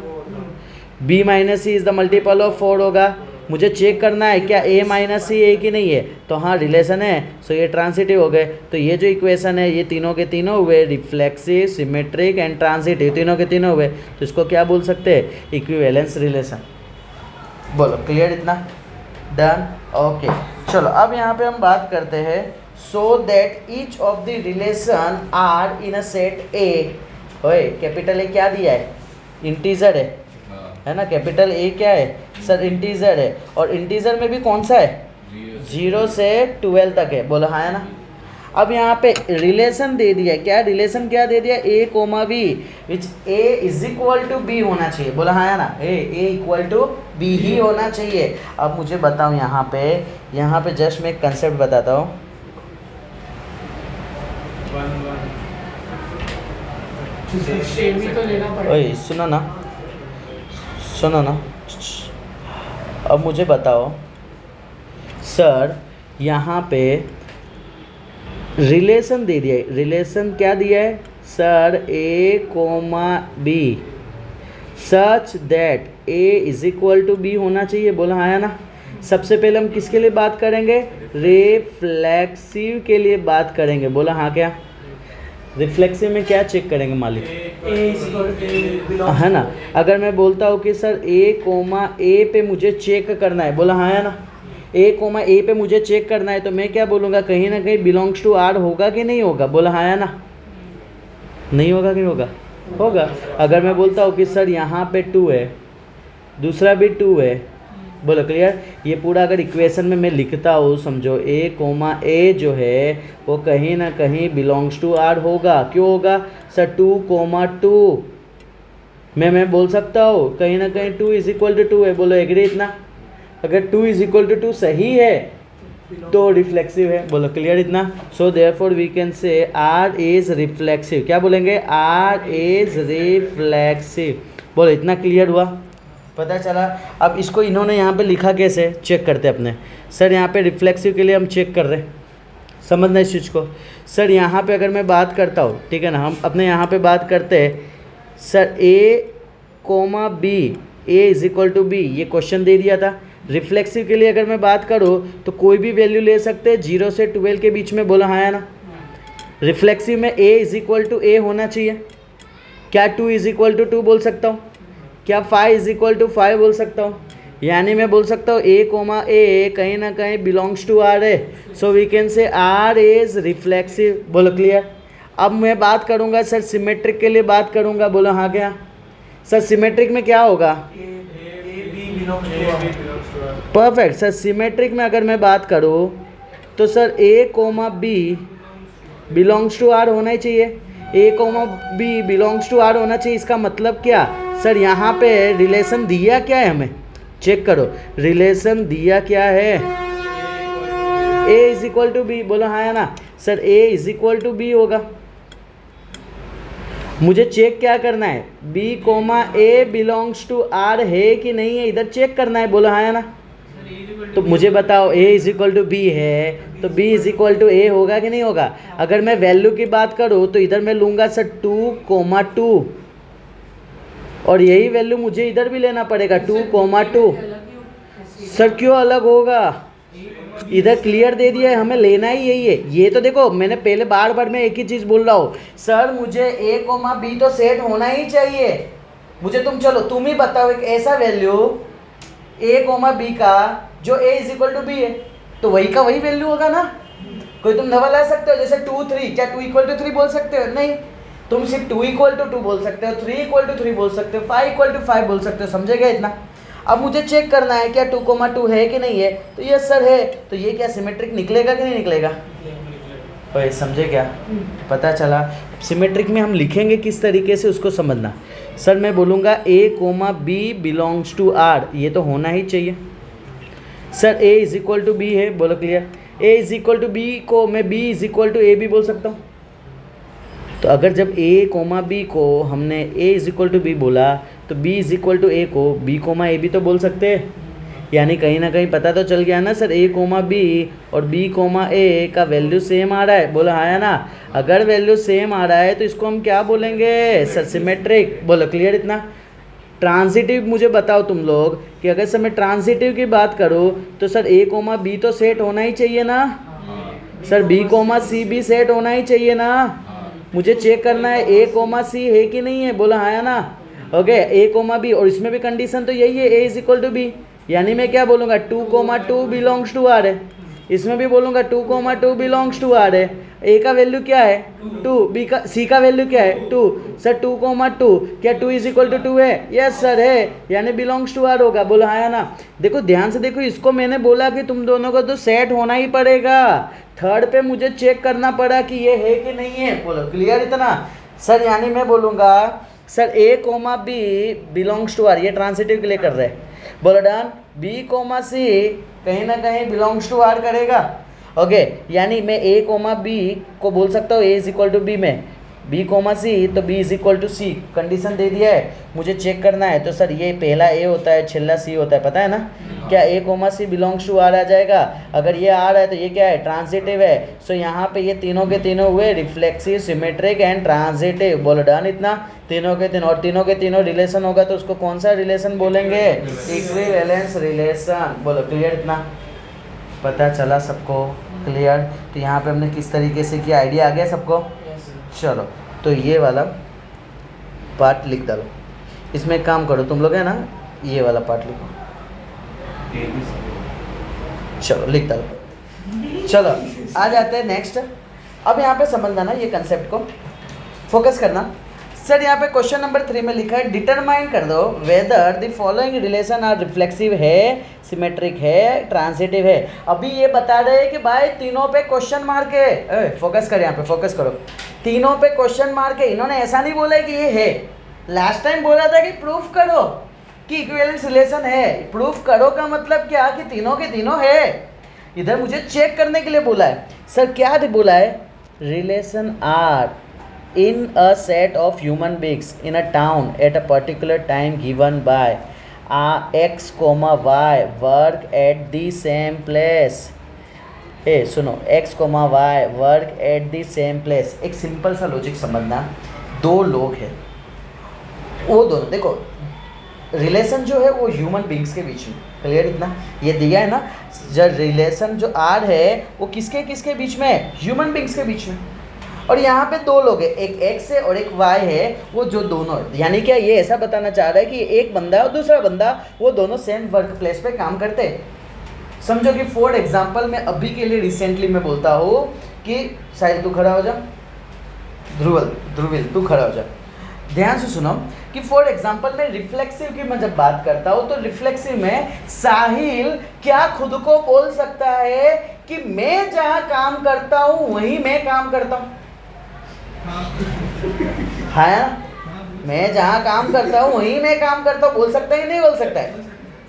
B - C is the multiple of 4 होगा। मुझे चेक करना है क्या A - C है कि नहीं है। तो हाँ रिलेशन है, सो ये ट्रांसिटिव हो गए। तो ये जो इक्वेशन है ये तीनों के तीनों हुए रिफ्लेक्सिव, सिमेट्रिक एंड ट्रांसिटिव, तीनों के तीनों हुए। तो इसको क्या बोल सकते हैं? Equivalence relation. बोलो क्लियर इतना? डन। ओके चलो अब यहाँ पे हम बात करते हैं so that each of the relation R in a set A. ओए कैपिटल ए क्या दिया है? इंटीजर है ना। कैपिटल ए क्या है सर? इंटीजर है। और इंटीजर में भी कौन सा है? 0 से 12 तक है। बोलो हाँ है ना। अब यहाँ पे रिलेशन दे दिया। क्या रिलेशन क्या दे दिया? A, B which A is equal to B होना चाहिए। बोला हाँ है ना। A इक्वल टू B ही होना चाहिए। अब मुझे बताओ यहाँ पे जस्ट मैं एक कंसेप्ट बताता हूँ। 1 सेम ही तो लेना पड़ेगा। ओए सुनो ना। अब मुझे बताओ सर यहाँ पे रिलेशन दे दिया है। रिलेशन क्या दिया है sir? A, B such that A is equal to B होना चाहिए। बोला हाँ है ना। सबसे पहले हम किसके लिए बात करेंगे? रिफ्लेक्सिव के लिए बात करेंगे। बोला हाँ क्या? रिफ्लेक्सिव में क्या चेक करेंगे मालिक? है ना। अगर मैं बोलता हूँ कि सर A, पे मुझे चेक करना है। बोला हाँ है ना। A, पे मुझे चेक करना है तो मैं क्या बोलूँगा? कहीं ना कहीं बिलोंग्स टू R होगा कि नहीं होगा? बोला हाँ है ना। नहीं होगा कि होगा? होगा। अगर मैं बोलता हूँ कि सर यहाँ पे 2 है, दूसरा भी 2 है। बोलो क्लियर। ये पूरा अगर इक्वेशन में मैं लिखता हूँ समझो A, जो है वो कहीं ना कहीं बिलोंग्स टू R होगा। क्यों होगा सर? 2, मैं बोल सकता हूँ कहीं ना कहीं 2 इज इक्वल टू 2 है। बोलो एग्री इतना। अगर 2 इज इक्वल टू 2 सही है तो रिफ्लेक्सिव है। बोलो क्लियर इतना। So therefore we can say R is reflexive. क्या बोलेंगे? R is reflexive. बोलो इतना क्लियर हुआ? पता चला। अब इसको इन्होंने यहाँ पे लिखा कैसे? चेक करते अपने। सर यहाँ पे रिफ्लेक्सिव के लिए हम चेक कर रहे हैं, समझना इस चीज़ को। सर यहाँ पे अगर मैं बात करता हूँ, ठीक है ना, हम अपने यहाँ पे बात करते हैं sir A, B A is equal to B, ये क्वेश्चन दे दिया था। रिफ्लेक्सिव के लिए अगर मैं बात करूँ तो कोई भी वैल्यू ले सकते हैं 0 से 12 के बीच में। बोला हाँ है ना। रिफ्लेक्सिव में A is equal to A होना चाहिए। क्या 2 इज इक्वल टू 2 बोल सकता हूँ? क्या 5 इज इक्वल टू 5 बोल सकता हूँ? यानी मैं बोल सकता हूँ A, कहीं ना कहीं बिलोंग्स टू R है। So we can say R is reflexive. बोलो क्लियर। अब मैं बात करूँगा सर सिमेट्रिक के लिए बात करूँगा। बोलो हाँ क्या सर? सिमेट्रिक में क्या होगा? परफेक्ट। सर सिमेट्रिक में अगर मैं बात करूँ तो sir A, B belongs to R होना ही चाहिए। A, B belongs to R होना चाहिए। इसका मतलब क्या सर? यहाँ पे रिलेशन दिया क्या है हमें? चेक करो रिलेशन दिया क्या है? A is equal to B। बोलो हाँ है ना। Sir A is equal to B होगा। मुझे चेक क्या करना है? B, A belongs to R है कि नहीं है, इधर चेक करना है। बोलो हाँ है ना। तो मुझे बताओ A is equal to B है तो B is equal to A होगा कि नहीं होगा? अगर मैं वैल्यू की बात करूँ तो इधर मैं लूँगा सर 2, 2 और यही वैल्यू मुझे इधर भी लेना पड़ेगा 2, 2। सर क्यों अलग होगा? इधर क्लियर दे दिया है, हमें लेना ही यही है। ये तो देखो मैंने पहले बार मैं एक ही चीज़ बोल रहा हूँ सर, मुझे A, B तो सेट होना ही चाहिए। मुझे तुम ही बताओ एक ऐसा वैल्यू A, B का जो A is equal to B है, तो वही का वही वैल्यू होगा ना। कोई तुम नवा ला सकते हो जैसे 2, 3, क्या 2 इक्वल टू 3 बोल सकते हो? नहीं, तुम सिर्फ 2 इक्वल टू 2 बोल सकते हो, 3 इक्वल टू 3 बोल सकते हो, 5 इक्वल टू 5 बोल सकते हो। समझेगा इतना? अब मुझे चेक करना है क्या 2, 2 है कि नहीं है, तो ये सर है, तो ये क्या सिमेट्रिक निकलेगा कि नहीं निकलेगा? भाई समझे क्या? पता चला। सिमेट्रिक में हम लिखेंगे किस तरीके से उसको समझना। सर मैं बोलूँगा A comma B belongs to R, ये तो होना ही चाहिए। Sir A is equal to B है, बोलो clear. A is equal to B को मैं B is equal to A भी बोल सकता हूँ। तो अगर जब ए कोमा बी को हमने ए इज इक्वल टू बी बोला तो बी इज इक्वल टू ए को बी कोमा ए भी तो बोल सकते हैं। यानी कहीं ना कहीं पता तो चल गया ना सर, ए कोमा बी और बी कोमा ए का वैल्यू सेम आ रहा है, बोलो हाँ या ना। अगर वैल्यू सेम आ रहा है तो इसको हम क्या बोलेंगे सर, सिमेट्रिक। बोलो क्लियर इतना। ट्रांजिटिव मुझे बताओ तुम लोग कि अगर सर मैं ट्रांजिटिव की बात करूँ तो सर ए कोमा बी तो सेट होना ही चाहिए ना सर, बी कोमा सी भी सेट होना ही चाहिए ना। मुझे चेक करना है ए कोमा सी है कि नहीं है, बोला हाँ या ना। ओके, ए कोमा बी, और इसमें भी कंडीशन तो यही है, ए इज इक्वल टू बी। यानी मैं क्या बोलूँगा 2,2 बिलोंग्स टू आर है। इसमें भी बोलूँगा 2,2 बिलोंग्स टू आर है। ए का वैल्यू क्या है 2, बी का सी का वैल्यू क्या है 2। सर 2,2 क्या 2 इज इक्वल टू 2 है? यस सर है, यानी बिलोंग्स टू आर होगा, बोला हाँ या ना। देखो ध्यान से देखो, इसको मैंने बोला कि तुम दोनों को तो सेट होना ही पड़ेगा। थर्ड पे मुझे चेक करना पड़ा कि ये है कि नहीं है, बोलो क्लियर इतना। सर यानी मैं बोलूँगा sir A comma B belongs to R, ये ट्रांसिटिव के लिए कर रहे हैं, बोलो डन। बी कोमा सी कहीं ना कहीं बिलोंग्स टू आर करेगा। ओके, यानी मैं ए कोमा बी को बोल सकता हूँ A is equal to B में, बी कोमा सी तो B is equal to C. Condition दे दिया है, मुझे चेक करना है। तो सर ये पहला ए होता है, छेला सी होता है, पता है ना। क्या A comma C belongs to R आ जाएगा? अगर ये आ रहा है तो ये क्या है, ट्रांजिटिव है। सो यहाँ पे ये तीनों के तीनों हुए रिफ्लेक्सिव, सिमेट्रिक एंड ट्रांजिटिव, बोलो डन इतना। तीनों के तीनों, और तीनों के तीनों रिलेशन होगा तो उसको कौन सा रिलेशन बोलेंगे? इक्विवेलेंस रिलेशन, बोलो क्लियर इतना। पता चला सबको क्लियर? तो यहाँ पे हमने किस तरीके से किया, आइडिया आ गया सबको? चलो तो ये वाला पार्ट लिख डालो। इसमें एक काम करो तुम लोग, है ना, ये वाला पार्ट लिखो। चलो लिख डालो। चलो आ जाते हैं नेक्स्ट। अब यहाँ पे समझना ना ये कंसेप्ट को, फोकस करना। सर यहाँ पे क्वेश्चन नंबर 3 में लिखा है, डिटरमाइन कर दो whether the following relation are reflexive है, सिमेट्रिक है, ट्रांजिटिव है। अभी ये बता रहे हैं कि भाई तीनों पे क्वेश्चन मार्क है। फोकस कर, यहाँ पे फोकस करो। तीनों पे क्वेश्चन मार्क है। इन्होंने ऐसा नहीं बोला है कि ये है, लास्ट टाइम बोला था कि प्रूफ करो कि इक्विवेलेंस रिलेशन है। प्रूफ करो का मतलब क्या कि तीनों के तीनों है। इधर मुझे चेक करने के लिए बोला है। सर क्या बोला है? Relation R in a set of human beings in a town at a particular time given by x, y work at the same place। सुनो, x, y work at the same place। एक simple सा logic समझना। दो लोग हैं, वो दोनों देखो, रिलेशन जो है वो ह्यूमन बींग्स के बीच में, क्लियर इतना। ये दिया है ना, जो रिलेशन जो आर है वो किसके किसके बीच में है? ह्यूमन बींग्स के बीच में। और यहाँ पे दो लोग हैं, एक एक्स है और एक वाई है, वो जो दोनों, यानी क्या ये ऐसा बताना चाह रहा है कि एक बंदा और दूसरा बंदा वो दोनों सेम वर्क प्लेस पे काम करते हैं। समझो कि फॉर एग्जांपल मैं अभी के लिए रिसेंटली मैं बोलता हूँ कि साहिल तू खड़ा हो जा, ध्रुविल तू खड़ा हो जा। ध्यान से सुनो कि फॉर एग्जांपल मैं रिफ्लेक्सिव की मैं जब बात करता हूँ तो रिफ्लेक्सिव में साहिल क्या खुद को बोल सकता है कि मैं जहाँ काम करता हूँ वहीं मैं काम करता हूँ? हाँ, मैं जहाँ काम करता हूँ वहीं मैं काम करता हूँ, बोल सकता है नहीं बोल सकता है?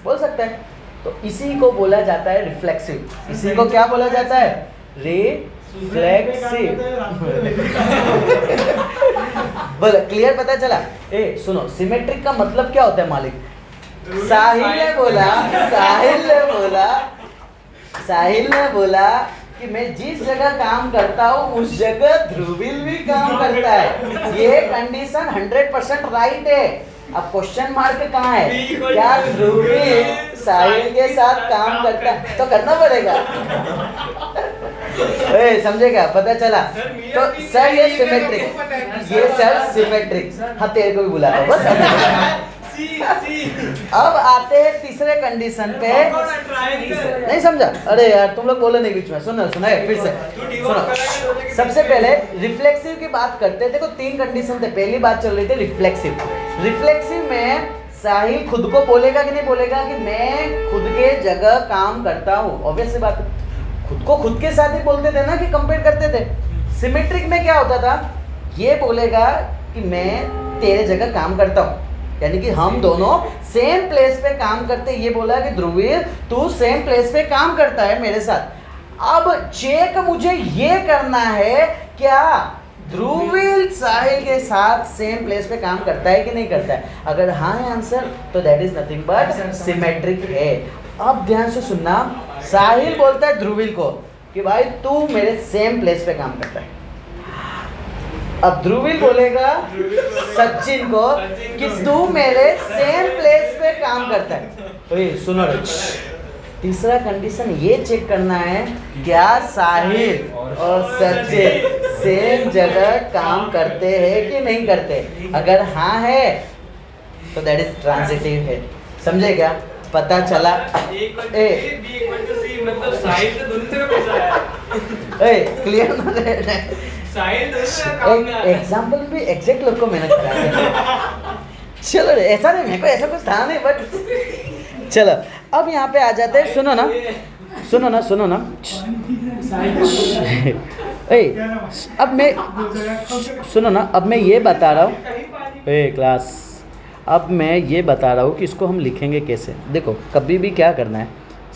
बोल सकता है। तो इसी को बोला जाता है रिफ्लेक्सिव। इसी को क्या बोला जाता है? रिफ्लेक्सिव। बोलो क्लियर, पता चला? सुनो, सिमेट्रिक का मतलब क्या होता है मालिक? साहिल ने बोला कि मैं जिस जगह काम करता हूँ उस जगह ध्रुविल भी काम करता है। ये कंडीशन 100% राइट है। अब क्वेश्चन मार्क कहाँ है? क्या ध्रुविल साहिल के साथ काम करता है? तो करना पड़ेगा। समझे क्या? पता चला? तो सर ये सिमेट्रिक, ये सर सिमेट्रिक। हाँ तेरे को भी बुला रहा बस। अब आते हैं तीसरे कंडीशन पे। नहीं समझा? अरे यार तुम लोग बोलो नहीं बीच में। सुनो फिर से सुनो। सबसे पहले रिफ्लेक्सिव की बात करते हैं। देखो 3 कंडीशन थे। पहली बात चल रही थी रिफ्लेक्सिव में साहिल खुद को बोलेगा कि नहीं बोलेगा कि मैं खुद के जगह काम करता हूँ? ऑब्वियस सी बात है, खुद को खुद के साथ ही बोलते थे ना कि कंपेयर करते थे। सिमेट्रिक में क्या होता था? ये बोलेगा कि मैं तेरे जगह काम करता हूँ, यानी कि हम दोनों सेम प्लेस पे काम करते। ये बोला कि ध्रुवीर तू सेम प्लेस पे काम करता है मेरे साथ। अब चेक मुझे ये करना है, क्या ध्रुवीर साहिल के साथ सेम प्लेस पे काम करता है कि नहीं करता है। अगर हाँ है आंसर तो that is nothing but symmetric है। अब ध्यान से सुनना, साहिल बोलता है ध्रुवीर को कि भाई तू मेरे सेम प्लेस पे काम करता है। अब ध्रुवीर बोलेगा सचिन को कि तू मेरे सेम प्लेस पे काम करता है। ओए सुनो रे, तीसरा कंडीशन ये चेक करना है, क्या साहिल और सचिन सेम जगह काम करते हैं कि नहीं करते। अगर हाँ है तो दैट इज ट्रांजिटिव है। समझे क्या? पता चला मतलब साहिल से दोनों तरफ पैसा आया। क्लियर ना? साहिल दोनों तरफ काम में आया। एग्जाम्पल भी एग्जैक्ट लोग को मेहनत करा। चलो रे, ऐसा नहीं, मेरे को ऐसा कुछ था नहीं, बट चलो अब यहाँ पे आ जाते हैं। सुनो ना अब मैं सुनो ना, अब मैं ये बता रहा हूँ क्लास, अब मैं ये बता रहा हूँ कि इसको हम लिखेंगे कैसे। देखो कभी भी क्या करना है,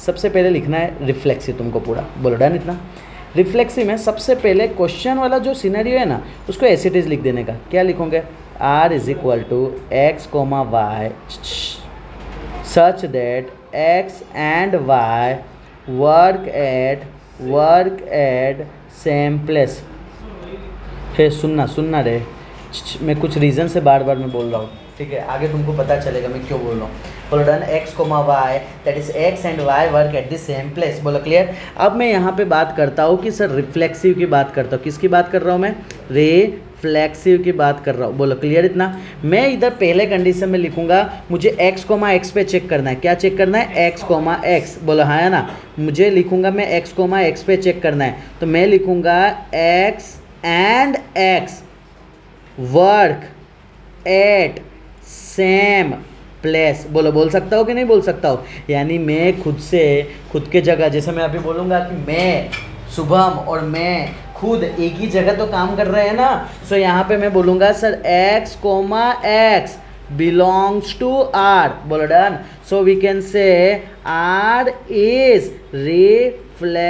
सबसे पहले लिखना है रिफ्लेक्सिव। तुमको पूरा बोलो डन इतना। रिफ्लेक्सिव में सबसे पहले क्वेश्चन वाला जो सिनेरियो है ना, उसको एज इट इज लिख देने का। क्या लिखोगे? R is equal to x comma y such that x and y work at same place. है सुनना रे, मैं कुछ रीज़न से बार बार मैं बोल रहा हूँ, ठीक है? आगे तुमको पता चलेगा मैं क्यों बोल रहा हूँ। बोलो done, x comma y that is x and y work at the same place. बोलो क्लियर? अब मैं यहाँ पे बात करता हूँ कि सर रिफ्लेक्सिव की बात करता हूँ। किसकी बात कर रहा हूँ मैं? रिफ्लेक्सिव की बात कर रहा हूँ। बोलो क्लियर इतना? मैं इधर पहले कंडीशन में लिखूंगा, मुझे एक्स कोमा एक्स पे चेक करना है। क्या चेक करना है? X comma x. बोलो हाँ है ना? मुझे लिखूंगा मैं एक्स कोमा एक्स पे चेक करना है, तो मैं लिखूंगा x and x work at same place. बोल सकता हो कि नहीं बोल सकता हो? यानी मैं खुद के जगह, जैसे मैं अभी बोलूँगा कि मैं शुभम और मैं खुद एक ही जगह तो काम कर रहे हैं ना, सो यहाँ पे मैं बोलूँगा sir X comma X belongs to R. बोलो done. So we can say R is reflexive.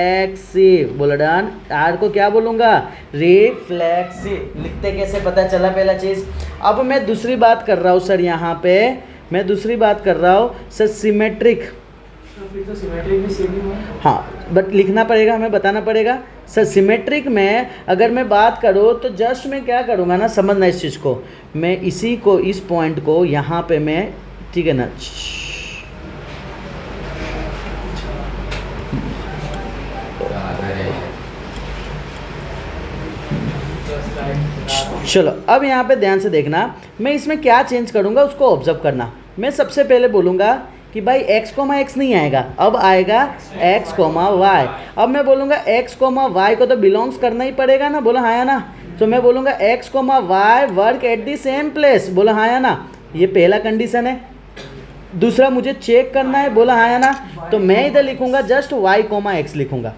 बोलो डन। आर को क्या बोलूँगा? रिफ्लेक्सिव। लिखते कैसे पता चला पहला चीज़। अब मैं दूसरी बात कर रहा हूँ सर, यहाँ पे मैं दूसरी बात कर रहा हूँ सर सिमेट्रिक। तो सिमेट्रिक में सेम ही हुआ। हाँ बट लिखना पड़ेगा, हमें बताना पड़ेगा। सर सिमेट्रिक में अगर मैं बात करूँ तो जस्ट मैं क्या करूँगा ना, समझना इस चीज़ को, मैं इसी को, इस पॉइंट को यहाँ पे मैं, ठीक है ना, चलो अब यहाँ पे ध्यान से देखना, मैं इसमें क्या चेंज करूँगा उसको ऑब्जर्व करना। मैं सबसे पहले बोलूँगा कि भाई x कोमा एक्स नहीं आएगा, अब आएगा x कोमा वाई। अब मैं बोलूँगा x कोमा वाई को तो बिलोंग्स करना ही पड़ेगा ना। बोला हाँ या ना? तो मैं बोलूँगा x comma y work at the same place. बोला हाँ या ना? ये पहला कंडीशन है। दूसरा मुझे चेक करना है। बोला हाँ या ना? तो मैं इधर लिखूँगा जस्ट y कोमा एक्स लिखूँगा।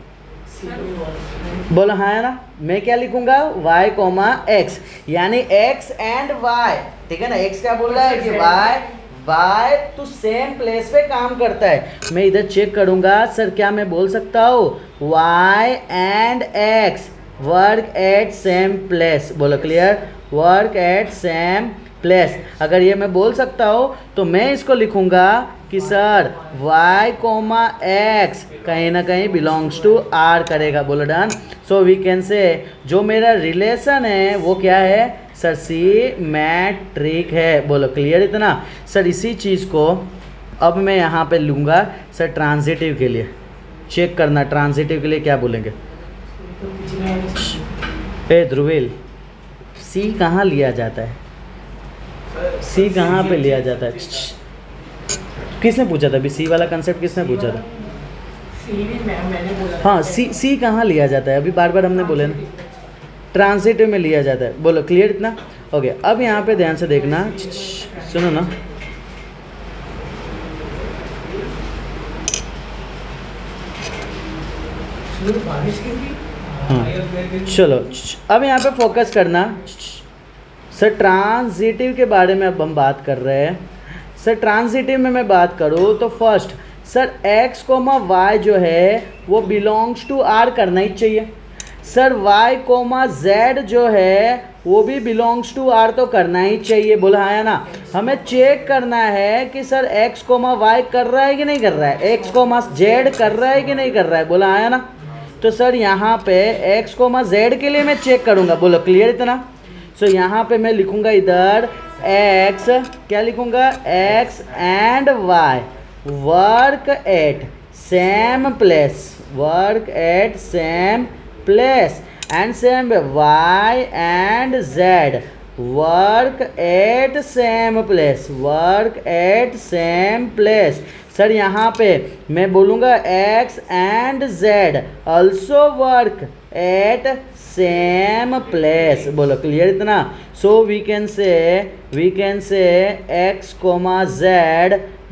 बोला हाँ या ना? मैं क्या लिखूँगा? y कोमा एक्स, यानी x एंड y, ठीक है ना? x क्या बोल रहा है कि y तो सेम प्लेस पे काम करता है। मैं इधर चेक करूँगा सर, क्या मैं बोल सकता हूँ y and x work at same place. बोलो clear? Work at same place. अगर ये मैं बोल सकता हूँ तो मैं इसको लिखूँगा कि सर y कोमा एक्स कहीं ना कहीं बिलोंग्स टू r करेगा। बोलो डन। सो वी कैन से जो मेरा रिलेशन है वो क्या है सर? सिमेट्रिक है। बोलो क्लियर इतना? सर इसी चीज़ को अब मैं यहाँ पे लूँगा सर ट्रांजिटिव के लिए। चेक करना ट्रांजिटिव के लिए क्या बोलेंगे। ध्रुवील, सी कहाँ लिया जाता है? सी कहाँ पे लिया जाता है? किसने पूछा था अभी? सी वाला कंसेप्ट किसने पूछा था? मैंने बोला। हाँ सी कहाँ लिया जाता है? अभी बार बार हमने बोले ना, ट्रांजिटिव में लिया जाता है। बोलो क्लियर इतना? ओके अब यहाँ पे ध्यान से देखना, सुनो ना, बारिश की थी। हाँ चलो अब यहाँ पे फोकस करना। सर ट्रांजिटिव के बारे में अब हम बात कर रहे हैं। सर ट्रांजिटिव में मैं बात करूँ तो first sir x comma y जो है वो बिलोंग्स टू आर करना ही चाहिए। सर y कोमा z जो है वो भी बिलोंग्स टू आर तो करना ही चाहिए, बोला है ना। हमें चेक करना है कि सर x कोमा वाई कर रहा है कि नहीं कर रहा है, x कोमा z कर रहा है कि नहीं कर रहा है, बोला है ना। तो सर यहाँ पे x कोमा z के लिए मैं चेक करूँगा, बोलो क्लियर इतना। सो यहाँ पे मैं लिखूँगा इधर x, क्या लिखूँगा, x and y work at same place, work at same place and same y and z work at same place, work at same place. Sir यहाँ पे मैं बोलूँगा x and z also work at same place, बोलो clear इतना। So we can say x comma z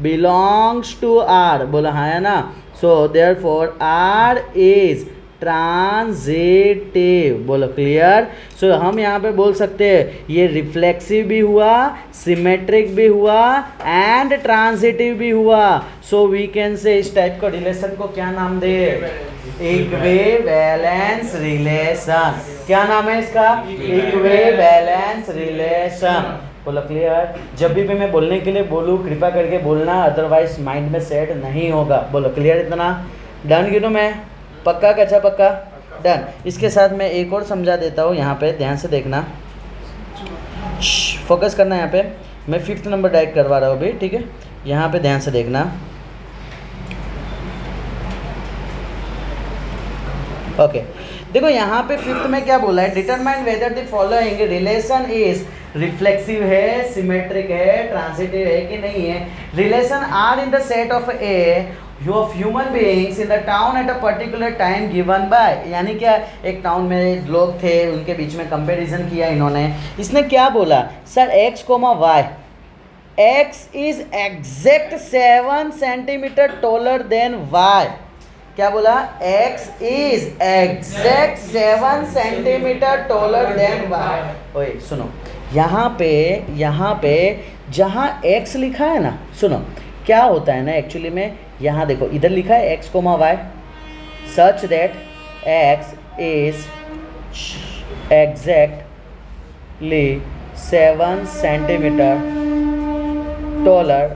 belongs to r, बोला है ना। So therefore r is transitive, बोलो क्लियर। सो हम यहाँ पे बोल सकते हैं ये रिफ्लेक्सिव भी हुआ, सिमेट्रिक भी हुआ एंड ट्रांजिटिव भी हुआ। सो वी कैन से इस टाइप का रिलेशन को क्या नाम दे, इक्विवेलेंस रिलेशन। क्या नाम है इसका, इक्विवेलेंस रिलेशन, बोलो क्लियर। जब भी मैं बोलने के लिए बोलूँ कृपया करके बोलना, अदरवाइज माइंड में सेट नहीं होगा, बोलो क्लियर इतना। डन गिनो मैं, पक्का कच्चा पक्का, डन। इसके साथ मैं एक और समझा देता हूँ, यहाँ पे ध्यान से देखना, फोकस करना। यहाँ पे मैं 5th नंबर डायरेक्ट करवा रहा हूँ अभी, ठीक है। यहाँ पे ध्यान से देखना, ओके। देखो यहाँ पे 5th में क्या बोला है, determine whether the following relation is reflexive है, सिमेट्रिक है, ट्रांजिटिव है कि नहीं है। Relation R in the set of A of human beings in the town at a particular time given by, यानी क्या, एक टाउन में लोग थे, उनके बीच में कंपैरिजन किया इन्होंने। इसने क्या बोला, sir x comma y, x is exact 7 centimetre taller than y। क्या बोला, x is exact 7 centimetre taller than y। ओए सुनो, यहाँ पे जहाँ x लिखा है ना, सुनो क्या होता है ना एक्चुअली में, यहाँ देखो इधर लिखा है x comma y such that x is exactly 7 centimetre taller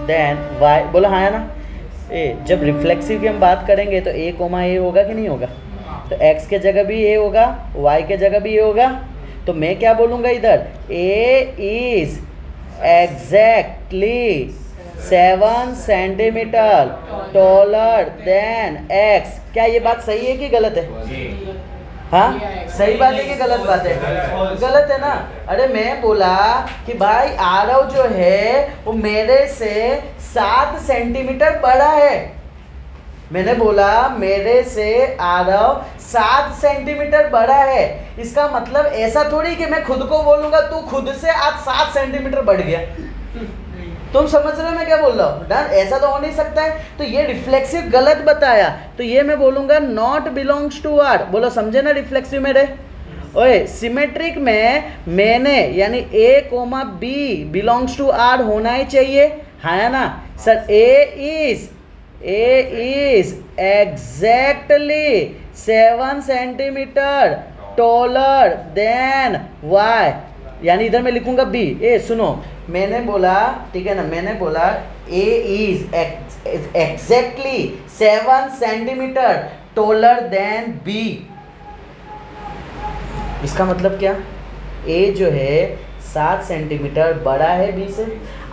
than y, बोला हाँ ना। ए जब रिफ्लेक्सिव की हम बात करेंगे तो a कोमा a होगा कि नहीं होगा, तो x के जगह भी a होगा, y के जगह भी a होगा। तो मैं क्या बोलूँगा इधर, a is exactly 7 centimetre taller then x। क्या ये बात सही है कि गलत है, हाँ सही बात है कि गलत बात है, गलत है ना। अरे मैं बोला कि भाई आरव जो है वो मेरे से 7 सेंटीमीटर बड़ा है, मैंने बोला मेरे से आरव 7 सेंटीमीटर बड़ा है। इसका मतलब ऐसा थोड़ी कि मैं खुद को बोलूँगा तू खुद से आज 7 सेंटीमीटर बढ़ गया, तुम समझ रहे हो मैं क्या बोल रहा हूँ, डन। ऐसा तो हो नहीं सकता है, तो ये रिफ्लेक्सिव गलत बताया, तो ये मैं बोलूँगा नॉट बिलोंग्स टू आर, बोलो समझे ना रिफ्लेक्सिव में रे। ओए सिमेट्रिक में मैंने यानी a comma b belongs to R होना ही चाहिए, है ना sir. a is exactly 7 centimetre taller than y, यानी इधर मैं लिखूंगा b। ए सुनो, मैंने बोला, ठीक है ना, मैंने बोला a is exactly 7 centimetre taller then b। इसका मतलब क्या, a जो है 7 सेंटीमीटर बड़ा है b से,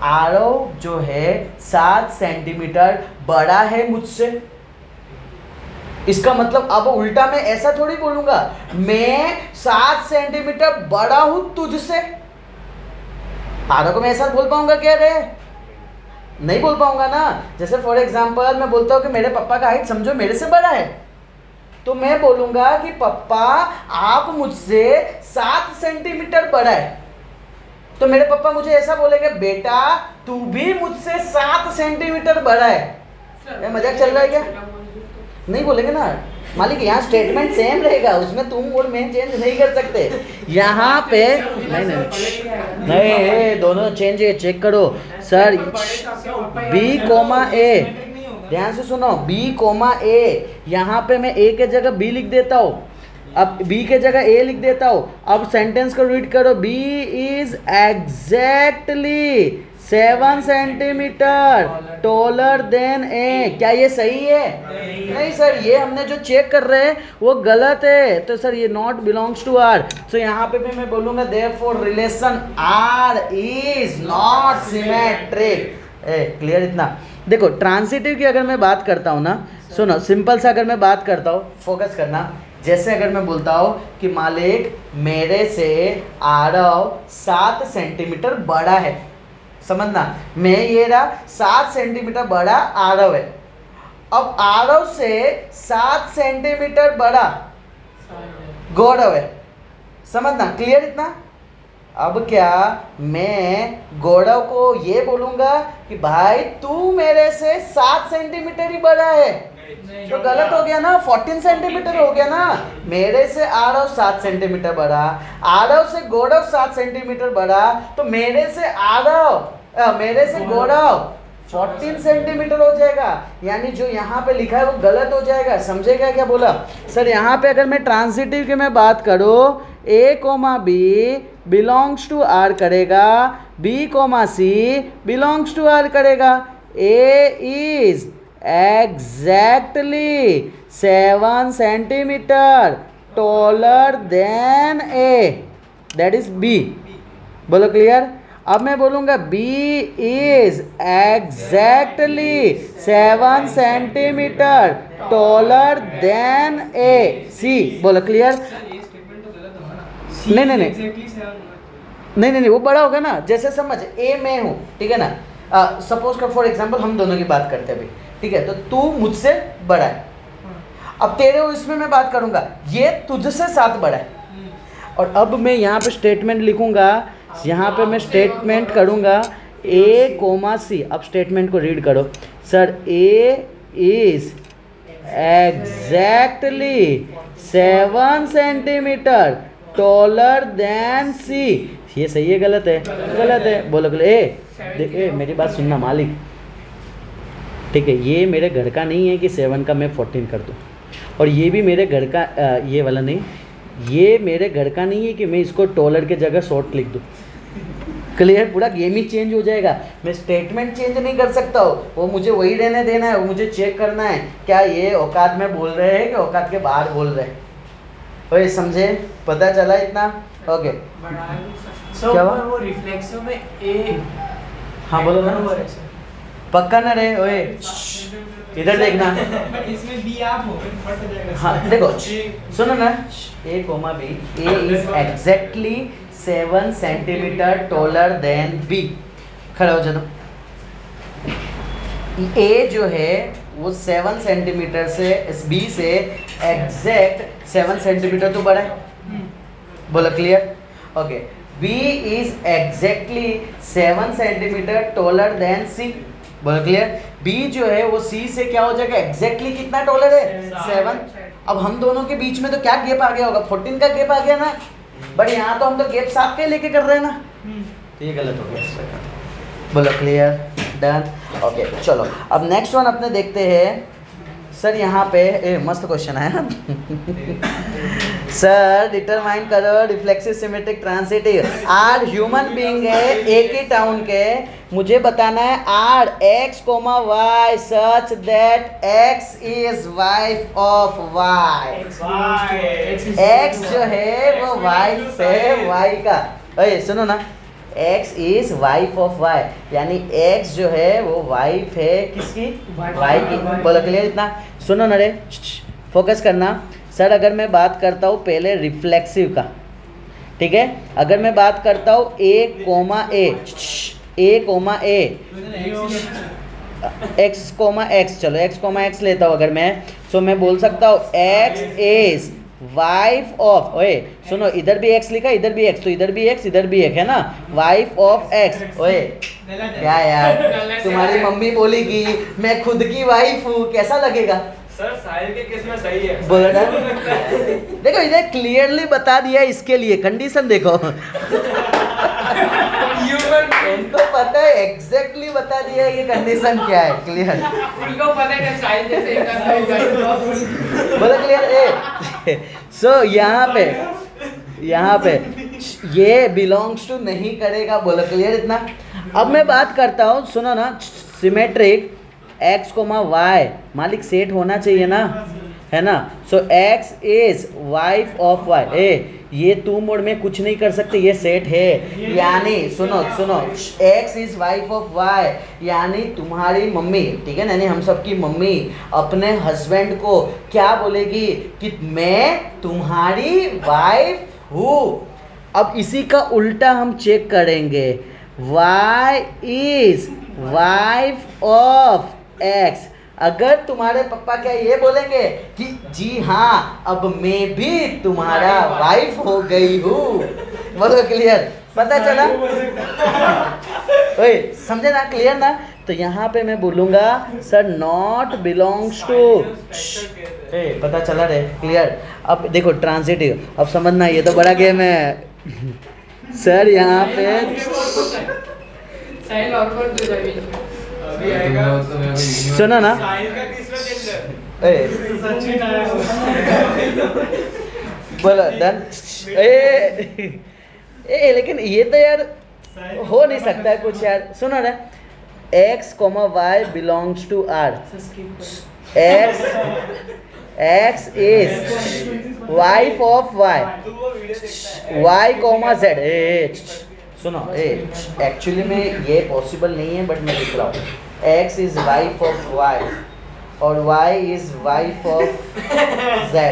आरव जो है 7 सेंटीमीटर बड़ा है मुझसे। इसका मतलब अब उल्टा मैं ऐसा थोड़ी बोलूंगा, मैं 7 सेंटीमीटर बड़ा हूं तुझसे। आरव को मैं ऐसा बोल पाऊंगा क्या रे, नहीं बोल पाऊंगा ना। जैसे फॉर एग्जांपल मैं बोलता हूँ कि मेरे पापा का हाइट समझो मेरे से बड़ा है, तो मैं बोलूंगा कि पापा आप मुझसे 7 सेंटीमीटर बड़ा है, तो मेरे पापा मुझे ऐसा बोलेंगे बेटा तू भी मुझसे 7 सेंटीमीटर बड़ा है। ये मजाक चल रहा है क्या, नहीं बोलेंगे ना। मालिक यहाँ स्टेटमेंट सेम रहेगा, उसमें तुम और मैं चेंज नहीं कर सकते। यहाँ पे नहीं दोनों चेंज है, चेक करो सर। बी कोमा ए, ध्यान से सुनो, बी कोमा ए, यहाँ पे मैं ए के जगह बी लिख देता हूँ, अब बी के जगह ए लिख देता हूँ। अब सेंटेंस को रीड करो, B is exactly 7 centimetre taller than A. क्या ये सही है? नहीं सर, ये हमने जो चेक कर रहे हैं वो गलत है, तो सर ये नॉट बिलोंग्स टू आर। तो यहाँ पे भी मैं बोलूँगा therefore relation R is not symmetric. Clear इतना? देखो ट्रांसिटिव की अगर मैं बात करता हूँ ना, सुनो सिंपल सा अगर मैं बात करता हूँ, फोकस करना। जैसे अगर मैं बोलता हूँ कि मालिक मेरे से आरव 7 सेंटीमीटर बड़ा है, समझना, मैं ये रहा 7 सेंटीमीटर बड़ा आरव है। अब आरव से 7 सेंटीमीटर बड़ा गौरव है, समझना, क्लियर इतना? अब क्या मैं गौरव को ये बोलूँगा कि भाई तू मेरे से 7 सेंटीमीटर ही बड़ा है, तो गलत हो गया ना, 14 सेंटीमीटर हो गया ना। मेरे से आरव 7 सेंटीमीटर बड़ा, आरव से गौरव 7 सेंटीमीटर बड़ा, तो मेरे से गौरव 14 सेंटीमीटर हो जाएगा। यानी जो यहाँ पे लिखा है वो गलत हो जाएगा, समझेगा क्या बोला सर? यहाँ पे अगर मैं ट्रांसिटिव की मैं बात करूँ, A comma B belongs to R करेगा, B comma C belongs to R करेगा। A is exactly 7 centimetre taller than A, that is B. बोलो क्लियर? अब मैं बोलूँगा B is exactly 7 centimetre taller than A C. बोलो clear? नहीं वो बड़ा होगा ना, जैसे समझ ए मैं हूँ, ठीक है ना, सपोज कर फॉर एग्जांपल हम दोनों की बात करते हैं अभी, ठीक है, तो तू मुझसे बड़ा है, अब तेरे और इसमें मैं बात करूँगा, ये तुझसे 7 बड़ा है, और अब मैं यहाँ पे स्टेटमेंट लिखूँगा, यहाँ पे मैं स्टेटमेंट करूँगा ए कोमा सी। अब स्टेटमेंट को रीड करो sir, A is exactly 7 centimetre taller than C. ये सही है गलत है? गलत है। बोलो ए मेरी बात सुनना मालिक, ठीक है, ये मेरे घर का नहीं है कि 7 का मैं 14 कर दूँ, और ये भी मेरे घर का ये वाला नहीं, ये मेरे घर का नहीं है कि मैं इसको टॉलर के जगह शॉर्ट लिख दूँ। क्लियर? पूरा गेम ही चेंज हो जाएगा। मैं स्टेटमेंट चेंज नहीं कर सकता हूँ, वो मुझे वही रहने देना है, वो मुझे चेक करना है क्या ये औकात में बोल रहे हैं कि औकात के बाहर बोल रहे हैं। ओए समझे? पता चला इतना? ओके क्या हुआ? वो रिफ्लेक्सिव में ए, हाँ बोलो ना, पक्का ना रे। ओए इधर देखना, इसमें बी आप हो फट जाएगा। हाँ देखो सुनो ना, A comma B, A is exactly 7 centimetre taller than B. खड़ा हो जाओ। ए जो है वो 7 सेंटीमीटर से बी से एग्जैक्ट 7 सेंटीमीटर तो बड़ा है। बोलो clear? Okay, B is exactly 7 centimetre taller than C. बोलो क्लियर? बी जो है वो सी से क्या हो जाएगा? एग्जैक्टली कितना टॉलर है? 7। अब हम दोनों के बीच में तो क्या गैप आ गया होगा? 14 का गैप आ गया ना, बट यहाँ तो हम तो गैप 7 के लेके कर रहे हैं ना, तो ये गलत हो गया। बोलो क्लियर? डन? ओके चलो अब नेक्स्ट वन अपने देखते हैं। सर यहाँ पे मस्त क्वेश्चन है सर डिटरमाइन करो reflexive symmetric transitive. R human being है, एक ही टाउन के, मुझे बताना है R x comma y such that x is wife of y. X जो है वो वाइफ है वाई का। अरे सुनो ना, x is wife of y, यानी एक्स जो है वो वाइफ है किसकी? वाई की। बोलो क्लियर इतना? सुनो ना रे, फोकस करना। सर अगर मैं बात करता हूँ पहले रिफ्लेक्सिव का, ठीक है, अगर मैं बात करता हूँ ए कोमा ए, ए कोमा ए, एक्स कोमा एक्स, चलो एक्स कोमा एक्स लेता हूँ अगर मैं, सो मैं बोल सकता हूँ एक्स इज वाइफ ऑफ, ओए सुनो इधर भी एक्स लिखा, इधर भी एक्स, तो इधर भी एक्स इधर भी एक है ना, वाइफ ऑफ एक्स। ओए क्या यार, तुम्हारी मम्मी बोलेगी मैं खुद की वाइफ हूँ, कैसा लगेगा? सर साहिल के केस में सही है बोला ना देखो इन्हें क्लियरली बता दिया इसके लिए कंडीशन देखो उनको पता है एग्जैक्टली बता दिया है कि कंडीशन क्या है क्लियर उनको पता है कि साइज जैसे एक करना होगा बोला क्लियर ए सो यहाँ पे ये बिलोंग्स टू नहीं करेगा बोला क्लियर इतना अब मैं बात करता हूँ सुनो ना सिमेट्रिक x, y मालिक सेट होना चाहिए ना है ना सो x is wife of y ये तू मोड में कुछ नहीं कर सकते ये सेट है यानी सुनो x is wife of y यानी तुम्हारी मम्मी ठीक है ना यानी हम सबकी मम्मी अपने हस्बैंड को क्या बोलेगी कि मैं तुम्हारी वाइफ हूँ अब इसी का उल्टा हम चेक करेंगे y is wife of x अगर तुम्हारे पापा क्या ये बोलेंगे कि जी हाँ अब मैं भी तुम्हारा वाइफ हो गई हूँ बोलो क्लियर पता चला ओए समझे ना क्लियर ना तो यहाँ पे मैं बोलूँगा सर नॉट बिलोंग्स टू पता चला रे क्लियर अब देखो ट्रांजिटिव अब समझना ये तो बड़ा गेम है सर यहाँ पे साइल और कौन दूसरा बीच में अभी आएगा सुनो ना साहिल का तीसरा जेंडर सचिन आया बोलो डन ए लेकिन ये तो यार हो नहीं सकता है कुछ यार सुनो ना x, y belongs to r x is wife of y y, z सुनो एक्चुअली में ये पॉसिबल नहीं है बट मैं लिख रहा हूँ x is wife of y और y is wife of z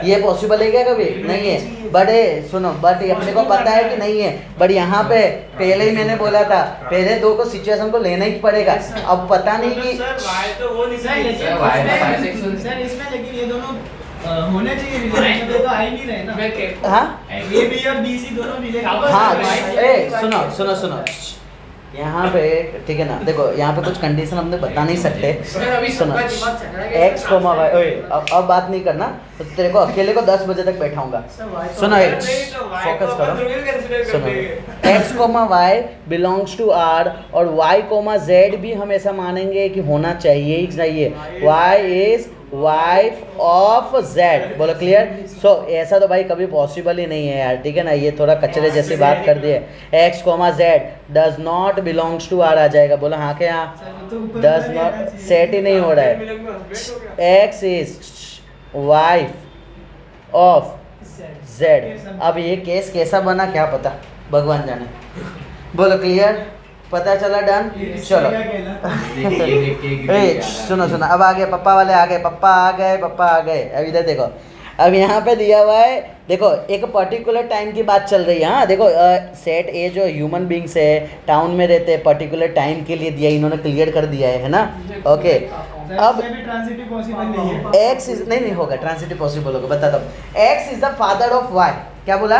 ये पॉसिबल है क्या कभी नहीं है बट सुनो बट अपने को पता है कि नहीं है बट यहाँ पे पहले ही मैंने बोला था पहले दो को सिचुएशन को लेना ही पड़ेगा अब पता नहीं कि सर तो वो नहीं सर इसमें लेकिन ये दोनों होने चाहिए रिलेशन तो आ ही नहीं रहे ना हाँ ए बी और बी सी दोनों रिलेशन हाँ सुनो यहाँ पे ठीक है ना देखो यहाँ पे कुछ कंडीशन हमने बता नहीं सकते सुनो x, y ओए अब बात नहीं करना तो तेरे को अकेले को 10 बजे तक बैठाऊंगा सुनो फोकस करो सुनो x, y belongs to r और y, z भी हम ऐसा मानेंगे कि होना चाहिए ही चाहिए y is wife of z बोलो क्लियर सो ऐसा तो भाई कभी पॉसिबल ही नहीं है यार ठीक है ना ये थोड़ा कचरे जैसी बात कर दिए x, z does not belongs to r आ जाएगा बोलो हाँ के यहाँ डज नॉट सेट ही नहीं हो रहा है x is wife of z अब ये केस कैसा बना क्या पता भगवान जाने बोलो क्लियर पता चला डन चलो सुनो अब आ गए पप्पा वाले आ गए पप्पा आ गए अब इधर देखो अब यहाँ पे दिया हुआ है देखो एक पर्टिकुलर टाइम की बात चल रही है हाँ देखो सेट ए जो ह्यूमन बींग्स है टाउन में रहते हैं पर्टिकुलर टाइम के लिए दिया इन्होंने क्लियर कर दिया है ना ओके अब ट्रांजिटिव पॉसिबल नहीं है एक्स इज नहीं होगा ट्रांजिटिव पॉसिबल होगा बताता हूँ x is the father of y क्या बोला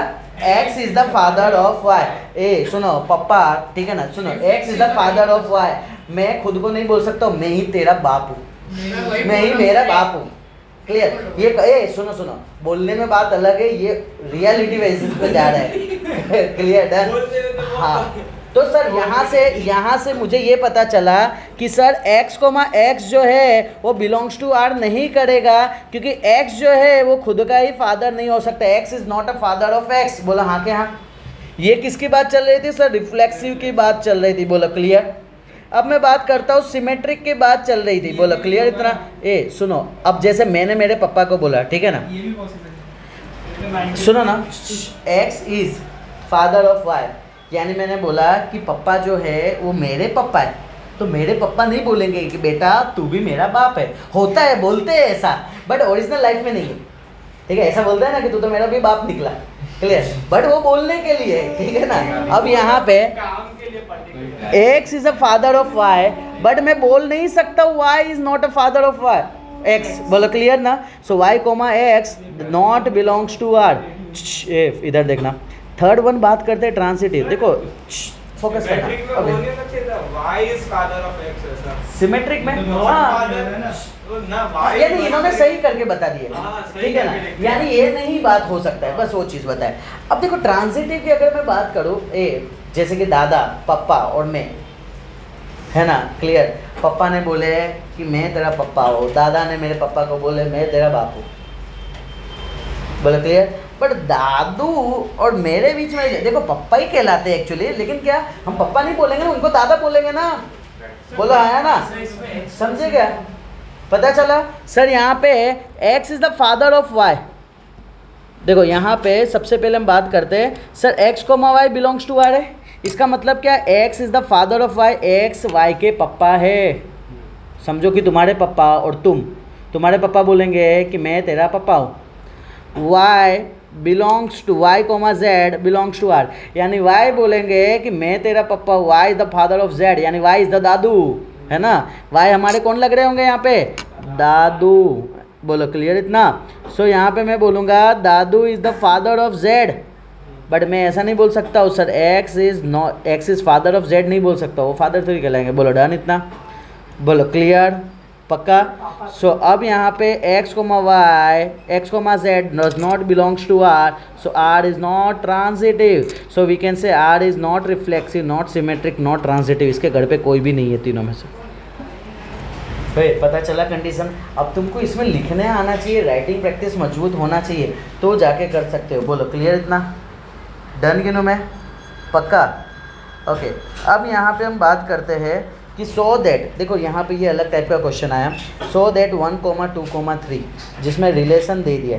x is the father of y सुनो पप्पा ठीक है ना सुनो x is the father of y मैं खुद को नहीं बोल सकता मैं ही तेरा बाप हूँ मैं ही मेरा बाप हूँ क्लियर ये सुनो बोलने में बात अलग है ये रियलिटी बेसिस पे जा रहा है क्लियर डन हाँ तो सर यहाँ से मुझे ये पता चला कि सर x, x जो है वो बिलोंग्स टू r नहीं करेगा क्योंकि x जो है वो खुद का ही फादर नहीं हो सकता x is not a father of x बोला हाँ के हाँ ये किसकी बात चल रही थी सर रिफ्लेक्सिव की बात चल रही थी बोला क्लियर अब मैं बात करता हूँ सिमेट्रिक की बात चल रही थी बोला क्लियर इतना सुनो अब जैसे मैंने मेरे पापा को बोला ठीक है ना ये भी पॉसिबल है सुनो ना x is father of y यानी मैंने बोला कि पापा जो है वो मेरे पापा है तो मेरे पापा नहीं बोलेंगे कि बेटा तू भी मेरा बाप है होता है बोलते हैं ऐसा बट ओरिजिनल लाइफ में नहीं है ठीक है ऐसा बोलते हैं ना कि तू तो मेरा भी बाप निकला क्लियर बट वो बोलने के लिए ठीक है ना अब यहाँ पे काम के लिए x is a father of y but मैं बोल नहीं सकता y is not a father of y x बोलो क्लियर ना so y, x not belongs to r इधर देखना थर्ड वन बात करते हैं ट्रांसिटिव देखो फोकस करना। Symmetric में वो नहीं होना चाहिए था, y is father of x ऐसा। सिमेट्रिक में तो हाँ father है ना। वो ना y यानी इन्होंने सही करके बता दिए, हाँ, सही ठीक है ना, करके लिखते हैं। यानी ये नहीं बात हो सकता है, बस वो चीज़ बताए। अब देखो ट्रांजिटिव की अगर मैं बात करूँ, जैसे कि दादा, पापा और मैं, है ना, क्लियर। पापा ने बोले कि मैं तेरा पापा हूँ, दादा ने मेरे पापा को बोले मैं तेरा बाप हूँ, बोले क्लियर। बट दादू और मेरे बीच में देखो पप्पा ही कहलाते हैं एक्चुअली, लेकिन क्या हम पप्पा नहीं बोलेंगे ना, उनको दादा बोलेंगे ना, बोलो आया ना, समझे क्या, पता चला। सर यहाँ पे x is the father of y, देखो यहाँ पे सबसे पहले हम बात करते हैं, sir x comma y belongs to r है, इसका मतलब क्या, x is the father of y, x y के पप्पा है। समझो कि तुम्हारे पापा और तुम्हारे पापा बोलेंगे कि मैं तेरा पापा हूँ, y belongs to y comma z belongs to r, यानी y बोलेंगे कि मैं तेरा पापा, y is the father of z, यानी y इज द दादू, है ना, y हमारे कौन लग रहे होंगे यहाँ पे, दादू, बोलो क्लियर इतना। सो यहाँ पे मैं बोलूँगा दादू is the father of z, but मैं ऐसा नहीं बोल सकता हूँ sir x is father of z नहीं बोल सकता, वो फादर थोड़ी कहलाएंगे, बोलो डन इतना, बोलो क्लियर पक्का। सो अब यहाँ पे x comma y, x comma z does not belongs to r, so r is not transitive, so we can say r is not reflexive, not symmetric, not transitive, इसके घर पे कोई भी नहीं है तीनों में से। भाई पता चला कंडीशन। अब तुमको इसमें लिखने आना चाहिए, राइटिंग प्रैक्टिस मजबूत होना चाहिए, तो जाके कर सकते हो, बोलो क्लियर इतना, डन गिनो मैं पक्का। ओके अब यहाँ पे हम बात करते हैं कि सो दैट, देखो यहाँ पे ये अलग टाइप का क्वेश्चन आया, सो दैट 1,2,3 जिसमें रिलेशन दे दिया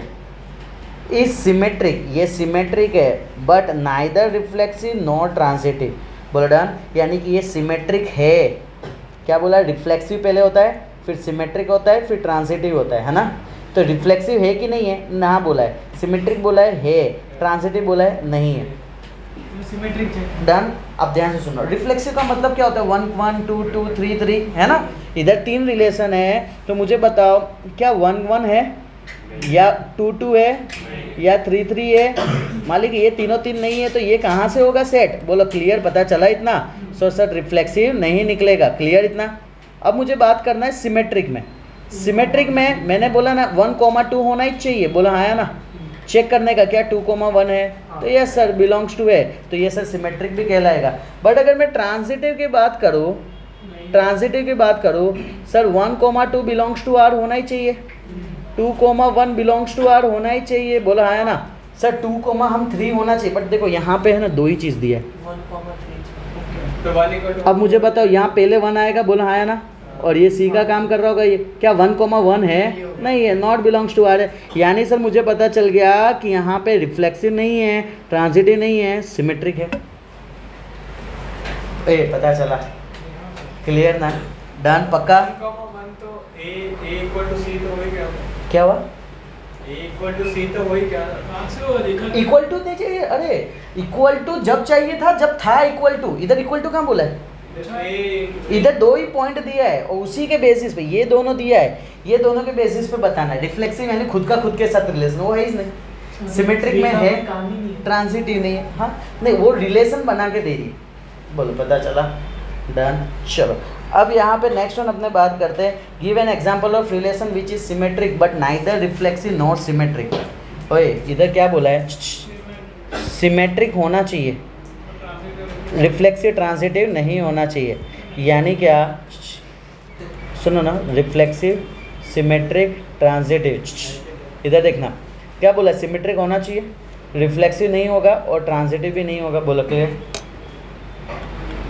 इज सिमेट्रिक, ये सिमेट्रिक है but neither reflexive nor transitive, बोलो डन, यानी कि ये सिमेट्रिक है, क्या बोला, रिफ्लेक्सिव पहले होता है, फिर सिमेट्रिक होता है, फिर ट्रांजिटिव होता है ना, तो रिफ्लेक्सिव है कि नहीं है, ना बोला है, सिमेट्रिक बोला है, ट्रांजिटिव बोला है नहीं है, सिमेट्रिक डन। अब ध्यान से सुनो, रिफ्लेक्सिव का मतलब क्या होता है, 1 1 2 2 3 3 है ना, इधर 3 रिलेशन है, तो मुझे बताओ क्या 1 1 है या 2 2 है या 3 3 है, मालिक ये तीनों 3 नहीं है, तो ये कहाँ से होगा सेट, बोलो क्लियर, पता चला इतना। सो सर रिफ्लेक्सिव नहीं निकलेगा, क्लियर इतना। अब मुझे बात करना है सिमेट्रिक में, सिमेट्रिक में मैंने बोला ना 1,2 होना ही चाहिए, बोला आया ना, चेक करने का क्या 2,1 है, तो ये सर बिलोंग्स टू है, तो ये सर सिमेट्रिक भी कहलाएगा। बट अगर मैं ट्रांजिटिव की बात करूँ, सर 1,2 बिलोंग्स टू आर होना ही चाहिए, 2,1 बिलोंग्स टू आर होना ही चाहिए, बोला आया ना, सर 2,3 होना चाहिए, बट देखो यहाँ पे है ना 2 ही चीज़ दिया है, तो 1 अब मुझे बताओ यहाँ पहले 1 आएगा, बोला आया ना, और ये सी का काम कर रहा होगा, ये क्या 1,1 है, नहीं है, नॉट बिलोंग्स टू आर है, यानी सर मुझे पता चल गया कि यहाँ पे रिफ्लेक्सिव नहीं है, ट्रांजिटिव नहीं है, सिमेट्रिक है, पता चला, क्लियर ना, डन पक्का। 1 तो a equal to c तो वही क्या हुआ, a equal to c तो वही क्या, इक्वल टू नहीं चाहिए, अरे इक्वल टू जब चाहिए था, जब था इक्वल टू, इधर इक्वल टू कहाँ बोला है, इधर 2 ही पॉइंट दिया है और उसी के बेसिस पे ये दोनों दिया है, ये दोनों के बेसिस पे बताना है, रिफ्लेक्सिव यानी खुद का खुद के साथ रिलेशन, वो है ही नहीं, सिमेट्रिक में है, ट्रांजिटिव नहीं है, हाँ नहीं वो रिलेशन बना के दे रही, बोलो पता चला, डन। चलो अब यहाँ पे नेक्स्ट वन अपने बात करते हैं, give an example of relation which is symmetric but neither reflexive not symmetric. ओए इधर क्या बोला है, सिमेट्रिक होना चाहिए, रिफ्लेक्सिव ट्रांजिटिव नहीं होना चाहिए, यानी क्या, सुनो ना, रिफ्लेक्सिव सिमेट्रिक ट्रांजिटिव, इधर देखना क्या बोला, सिमेट्रिक होना चाहिए, रिफ्लेक्सिव नहीं होगा और ट्रांजिटिव भी नहीं होगा, बोलो क्लियर,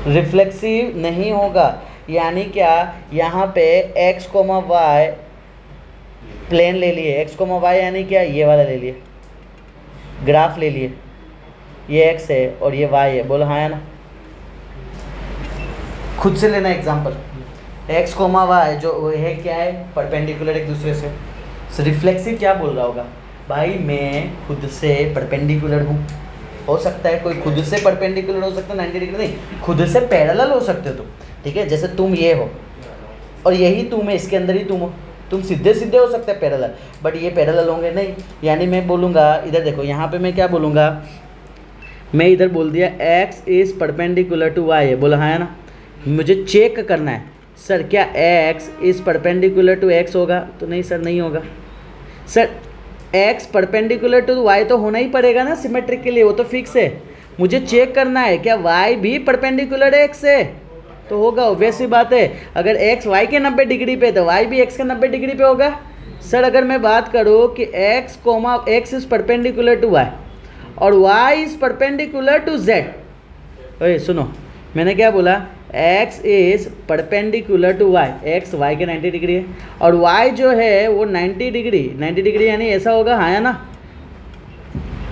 रिफ्लेक्सिव नहीं होगा, यानी क्या, यहाँ पे x, y प्लेन ले लिए, x, y यानी क्या, ये वाला ले लिए, ग्राफ ले लिए, ये x है और ये y है, बोलो हाँ या ना, खुद से लेना एग्जांपल, x, y जो है क्या है, परपेंडिकुलर एक दूसरे से, रिफ्लेक्सिव क्या बोल रहा होगा, भाई मैं खुद से परपेंडिकुलर हूँ, हो सकता है कोई खुद से परपेंडिकुलर हो सकता है 90 डिग्री नहीं, खुद से पैरेलल हो सकते हो तुम, ठीक है, जैसे तुम ये हो और यही तुम है, इसके अंदर ही तुम हो, तुम सीधे सीधे हो सकते हैं पैरेलल, बट ये पैरेलल होंगे नहीं, यानी मैं बोलूँगा, इधर देखो यहाँ पे मैं क्या बोलूँगा, मैं इधर बोल दिया x is perpendicular to y है, बोला हाँ है ना। मुझे चेक करना है सर क्या x is perpendicular to x होगा, तो नहीं सर नहीं होगा। Sir x perpendicular to y तो होना ही पड़ेगा ना सिमेट्रिक के लिए, वो तो फिक्स है। मुझे चेक करना है क्या y भी परपेंडिकुलर है x से, तो होगा, वैसी बात है। अगर x y के 90 डिग्री पे तो y भी x के 90 डिग्री पे होगा। सर अगर मैं बात करूँ कि x is perpendicular to y और y is perpendicular to z, ओए सुनो मैंने क्या बोला, x is perpendicular to y, x y के 90 डिग्री है और y जो है वो 90 डिग्री यानी ऐसा होगा, हाँ या ना।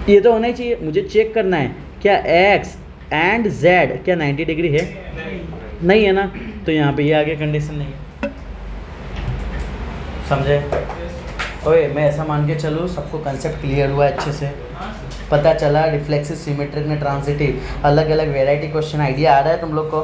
ये तो होना ही चाहिए। मुझे चेक करना है क्या x एंड z क्या 90 डिग्री है, नहीं है ना, तो यहाँ पे ये आगे कंडीशन नहीं है। समझे? ओए मैं ऐसा मान के चलूँ सबको कंसेप्ट क्लियर हुआ अच्छे से, पता चला रिफ्लेक्सिव सिमेट्रिक में ट्रांजिटिव अलग अलग वेराइटी क्वेश्चन आइडिया आ रहा है तुम लोग को।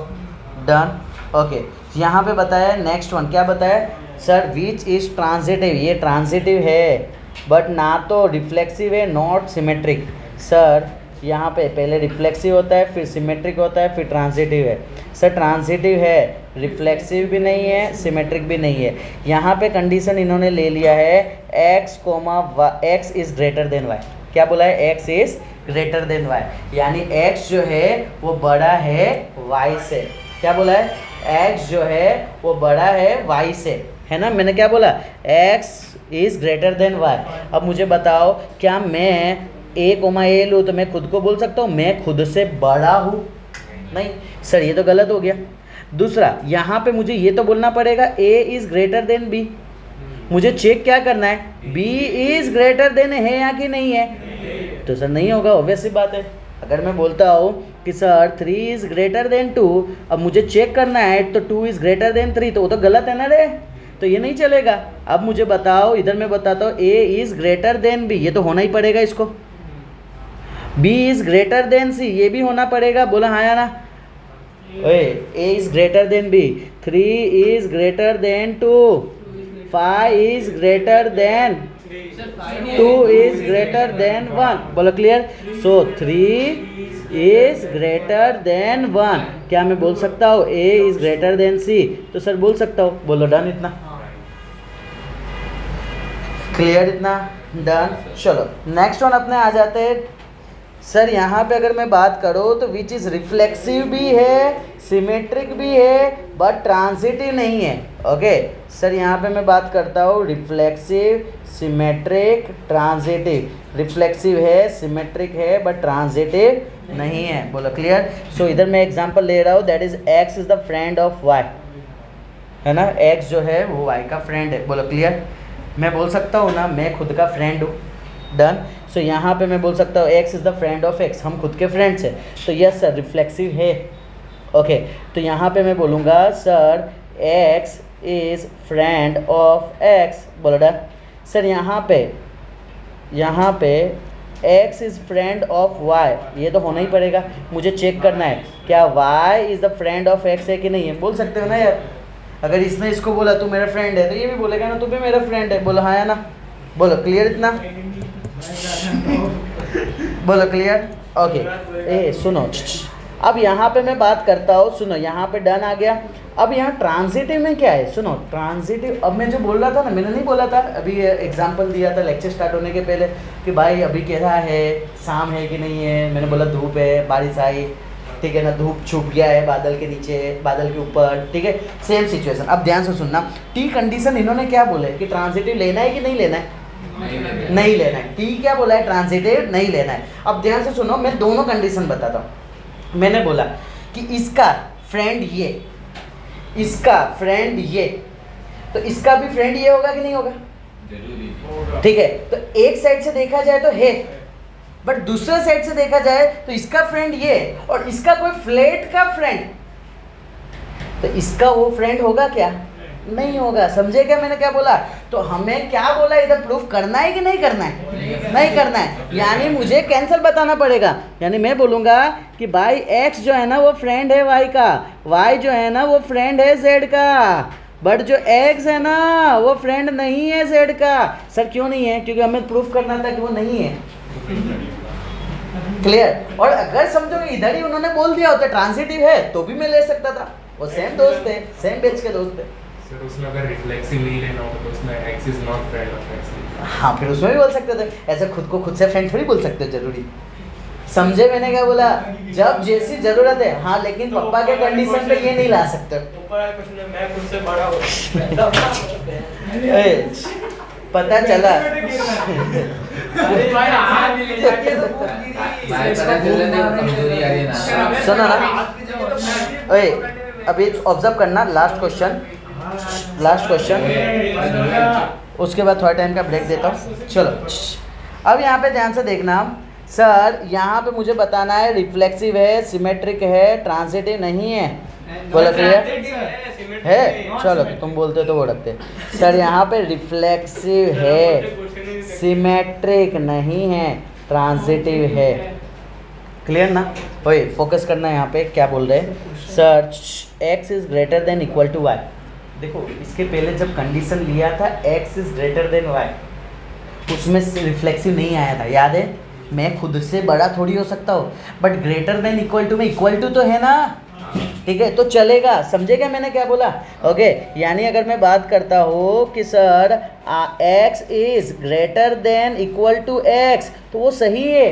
डन। ओके यहाँ पे बताया नेक्स्ट वन, क्या बताया सर विच इज़ ट्रांजिटिव, ये ट्रांजिटिव है बट ना तो रिफ्लेक्सिव है नॉट सिमेट्रिक। सर यहाँ पे पहले रिफ्लेक्सिव होता है फिर सिमेट्रिक होता है फिर ट्रांजिटिव है। सर ट्रांजिटिव है, रिफ्लेक्सिव भी नहीं है सिमेट्रिक भी नहीं है। यहाँ पे कंडीशन इन्होंने ले लिया है x is greater than y। क्या बोला है, x is greater than y, यानी x जो है वो बड़ा है y से। क्या बोला है, x जो है वो बड़ा है y से, है ना। मैंने क्या बोला, x is greater than y। अब मुझे बताओ क्या मैं a लूँ तो मैं खुद को बोल सकता हूँ मैं खुद से बड़ा हूँ, नहीं सर ये तो गलत हो गया। दूसरा यहाँ पे मुझे ये तो बोलना पड़ेगा a is greater than b। मुझे चेक क्या करना है, b इज़ ग्रेटर देन है या कि नहीं है, तो सर नहीं होगा, ऑब्वियस सी बात है। अगर मैं बोलता हूँ कि सर 3 इज़ ग्रेटर देन 2, अब मुझे चेक करना है तो 2 इज़ ग्रेटर देन 3, तो वो तो गलत है ना रे, तो ये नहीं चलेगा। अब मुझे बताओ, इधर मैं बताता हूँ a is greater than b, ये तो होना ही पड़ेगा इसको। b is greater than c, ये भी होना पड़ेगा, बोला हाँ या ना। ओए a is greater than b, 3 is greater than 2, 5 is greater than 2 is greater than 1, बोलो clear. So 3 is greater than 1, क्या मैं बोल सकता हूँ a is greater than c, तो सर बोल सकता हूँ, बोलो डन। इतना क्लियर, इतना डन। चलो नेक्स्ट वन अपने आ जाते हैं। सर यहाँ पे अगर मैं बात करूँ तो विच इज़ रिफ्लेक्सिव भी है सिमेट्रिक भी है बट ट्रांजिटिव नहीं है। ओके सर यहाँ पे मैं बात करता हूँ रिफ्लेक्सिव सिमेट्रिक ट्रांजिटिव। रिफ्लेक्सिव है सिमेट्रिक है बट ट्रांजिटिव नहीं है, बोलो क्लियर। सो इधर मैं एग्जांपल ले रहा हूँ, that is x is the friend of y, है ना। x जो है वो y का फ्रेंड है, बोलो क्लियर। मैं बोल सकता हूँ ना मैं खुद का फ्रेंड हूँ, डन। सो यहाँ पे मैं बोल सकता हूँ x is the friend of x, हम खुद के फ्रेंड्स हैं, तो यस सर रिफ्लेक्सिव है। ओके तो यहाँ पे मैं बोलूँगा sir x is friend of x, बोलो डन। सर यहाँ पे x is friend of y, ये तो होना ही पड़ेगा। मुझे चेक करना है क्या y is the friend of x है कि नहीं है, बोल सकते हो ना यार। अगर इसने इसको बोला तू मेरा फ्रेंड है तो ये भी बोलेगा ना तू भी मेरा फ्रेंड है, बोलो हाँ या ना, बोलो क्लियर। इतना बोलो क्लियर। ओके ए सुनो, अब यहाँ पे मैं बात करता हूँ, सुनो यहाँ पे डन आ गया। अब यहाँ ट्रांजिटिव में क्या है, सुनो ट्रांजिटिव। अब मैं जो बोल रहा था ना, मैंने नहीं बोला था अभी, एग्जांपल दिया था लेक्चर स्टार्ट होने के पहले कि भाई अभी कैसा है, शाम है कि नहीं है। मैंने बोला धूप है, बारिश आई, ठीक है ना, धूप छुप गया है बादल के नीचे, बादल के ऊपर, ठीक है, सेम सिचुएशन। अब ध्यान से सुनना, टी कंडीशन इन्होंने क्या बोले कि ट्रांजिटिव लेना है कि नहीं लेना है, नहीं लेना है। टी क्या बोला है, ट्रांजिटिव नहीं लेना है। अब ध्यान से सुनो, मैं दोनों कंडीशन बताता हूँ। मैंने बोला कि इसका फ्रेंड ये, इसका फ्रेंड ये, तो इसका भी फ्रेंड ये होगा कि नहीं होगा, ठीक है। तो एक साइड से देखा जाए तो है, बट दूसरे साइड से देखा जाए तो इसका फ्रेंड ये और इसका कोई फ्लैट का फ्रेंड, तो इसका वो फ्रेंड होगा क्या, नहीं होगा। समझे क्या मैंने क्या बोला। तो हमें क्या बोला, इधर प्रूफ करना है कि नहीं करना है, नहीं करना है, यानी मुझे कैंसिल बताना पड़ेगा। यानी मैं बोलूँगा कि भाई x जो है ना वो फ्रेंड है y का, y जो है ना वो फ्रेंड है z का, बट जो x है ना वो फ्रेंड नहीं है z का। सर क्यों नहीं है, क्योंकि हमें प्रूफ करना था कि वो नहीं है। क्लियर। और अगर समझो कि इधर ही उन्होंने बोल दिया होता ट्रांजिटिव है तो भी मैं ले सकता था, वो सेम दोस्त है, सेम बेच के दोस्त है। सर उसमें अगर रिफ्लेक्सिव नहीं लेना हो तो उसमें x is not friend of x. हाँ फिर उसमें भी बोल सकते थे, ऐसे खुद को खुद से फ्रेंड थोड़ी बोल सकते हो, जरूरी समझे मैंने क्या बोला, जब जैसी जरूरत है। हाँ लेकिन पापा के कंडीशन पे ये नहीं ला सकते। ऊपर वाला क्वेश्चन है मैं खुद से बड़ा हूँ। ए, पता चला अरे भाई हाथ भी ले जाके तो भाई पता चला ना कमजोरी आ रही है ना। सुनो ना, ओए अभी ऑब्जर्व करना, लास्ट क्वेश्चन, उसके बाद थोड़ा टाइम का ब्रेक देता हूँ। चलो अब यहाँ पे ध्यान से देखना सर, यहाँ पे मुझे बताना है रिफ्लेक्सिव है, सिमेट्रिक है, ट्रांजिटिव नहीं है, बोलो क्लियर है। चलो तुम बोलते हो तो वो रखते सर, यहाँ पे रिफ्लेक्सिव है, सिमेट्रिक नहीं है, ट्रांजिटिव है, क्लियर ना। ओए फोकस करना यहाँ पे, क्या बोल रहे हैं sir, x is greater than equal to y। देखो इसके पहले जब कंडीशन लिया था x is greater than y, उसमें रिफ्लेक्सिव नहीं आया था, याद है। मैं खुद से बड़ा थोड़ी हो सकता हूँ, but greater than equal to में इक्वल टू तो है ना, ठीक है तो चलेगा, समझेगा मैंने क्या बोला। ओके यानी अगर मैं बात करता हूँ कि sir x is greater than equal to x, तो वो सही है।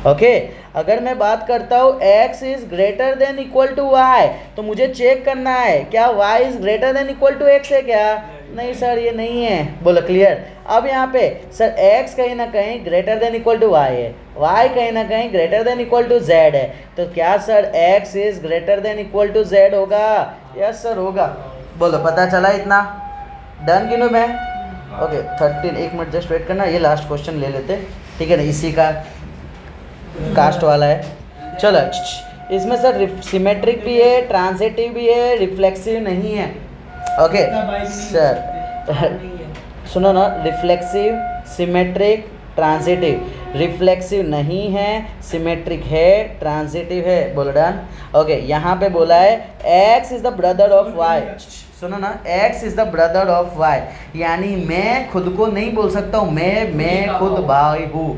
ओके अगर मैं बात करता हूँ x is greater than equal to y, तो मुझे चेक करना है क्या y is greater than equal to x है क्या, नहीं सर ये नहीं है, बोलो क्लियर। अब यहाँ पे सर x कहीं ना कहीं greater than equal to y है, y कहीं ना कहीं greater than equal to z है, तो क्या sir x is greater than equal to z होगा, यस सर होगा, बोलो पता चला इतना, डन गिनो मैं। ओके 13, एक मिनट जस्ट वेट करना, ये लास्ट क्वेश्चन ले लेते, ठीक है ना, इसी का कास्ट वाला है। चलो इसमें सर सिमेट्रिक भी है, ट्रांजिटिव भी है, रिफ्लेक्सिव नहीं है। ओके सर सुनो ना, रिफ्लेक्सिव, सिमेट्रिक, ट्रांजिटिव, रिफ्लेक्सिव नहीं है, सिमेट्रिक है, ट्रांजिटिव है, बोलो डन। ओके यहाँ पे बोला है x is the brother of y, सुनो ना, x is the brother of y, यानी मैं खुद को नहीं बोल सकता हूँ मैं खुद भाई हूँ,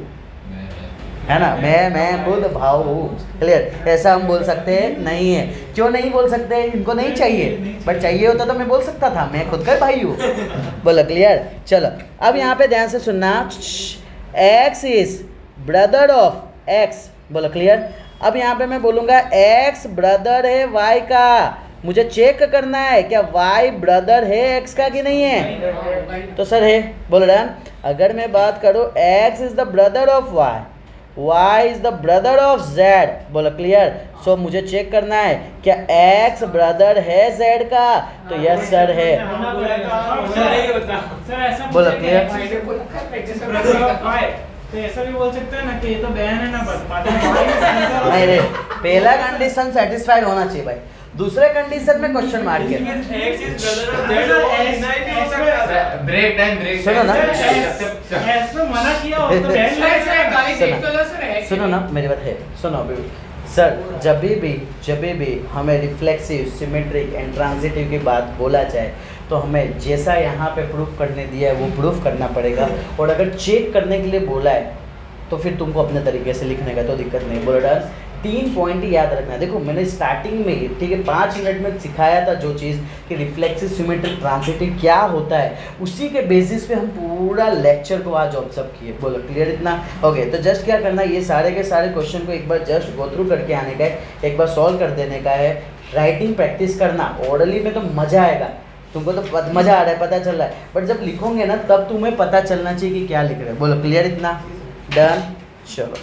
है ना, मैं खुद भाव हूँ, क्लियर, ऐसा हम बोल सकते हैं नहीं है। क्यों नहीं बोल सकते, इनको नहीं चाहिए, बट चाहिए होता तो मैं बोल सकता था मैं खुद का भाई हूँ, बोलो क्लियर। चलो अब यहाँ पे ध्यान से सुनना, x is brother of x, बोलो क्लियर। अब यहाँ पे मैं बोलूँगा x ब्रदर है y का, मुझे चेक करना है क्या y ब्रदर है x का कि नहीं है, तो सर है, बोलो डन। अगर मैं बात करूँ x is the brother of y is the brother of z, बोलो क्लियर। सो मुझे चेक करना है क्या x ब्रदर है z का, तो यस सर है, बोलो क्लियर। तो ऐसा भी बोल सकते हैं ना कि ये तो बहन है ना, बस नहीं रे, पहला कंडीशन सेटिस्फाइड होना चाहिए भाई, दूसरे कंडीशन में क्वेश्चन मार्क है। ब्रेक टाइम सुनो ना, ऐसा मना किया हो तो बहन सुनो ना मेरी बात है, सुनो अभी सर, जब भी हमें रिफ्लेक्सिव, सिमेट्रिक एंड ट्रांजिटिव की बात बोला जाए तो हमें जैसा यहाँ पे प्रूफ करने दिया है वो प्रूफ करना पड़ेगा, और अगर चेक करने के लिए बोला है तो फिर तुमको अपने तरीके से लिखने का तो दिक्कत नहीं, बोलो डन। 3 पॉइंट ही याद रखना है। देखो मैंने स्टार्टिंग में ही, ठीक है, 5 मिनट में सिखाया था जो चीज़ कि रिफ्लेक्सिव, सिमेट्रिक, ट्रांजिटिव क्या होता है, उसी के बेसिस पे हम पूरा लेक्चर को आज ऑब्जर्व किए, बोलो क्लियर इतना। ओके तो जस्ट क्या करना, ये सारे के सारे क्वेश्चन को एक बार जस्ट गो थ्रू करके आने का है, एक बार सॉल्व कर देने का है, राइटिंग प्रैक्टिस करना, ऑर्डरली में तो मज़ा आएगा, तुमको तो मज़ा आ रहा है, पता चल रहा है, बट जब लिखोगे ना तब तुम्हें पता चलना चाहिए कि क्या लिख रहे हैं, बोलो क्लियर इतना, डन। चलो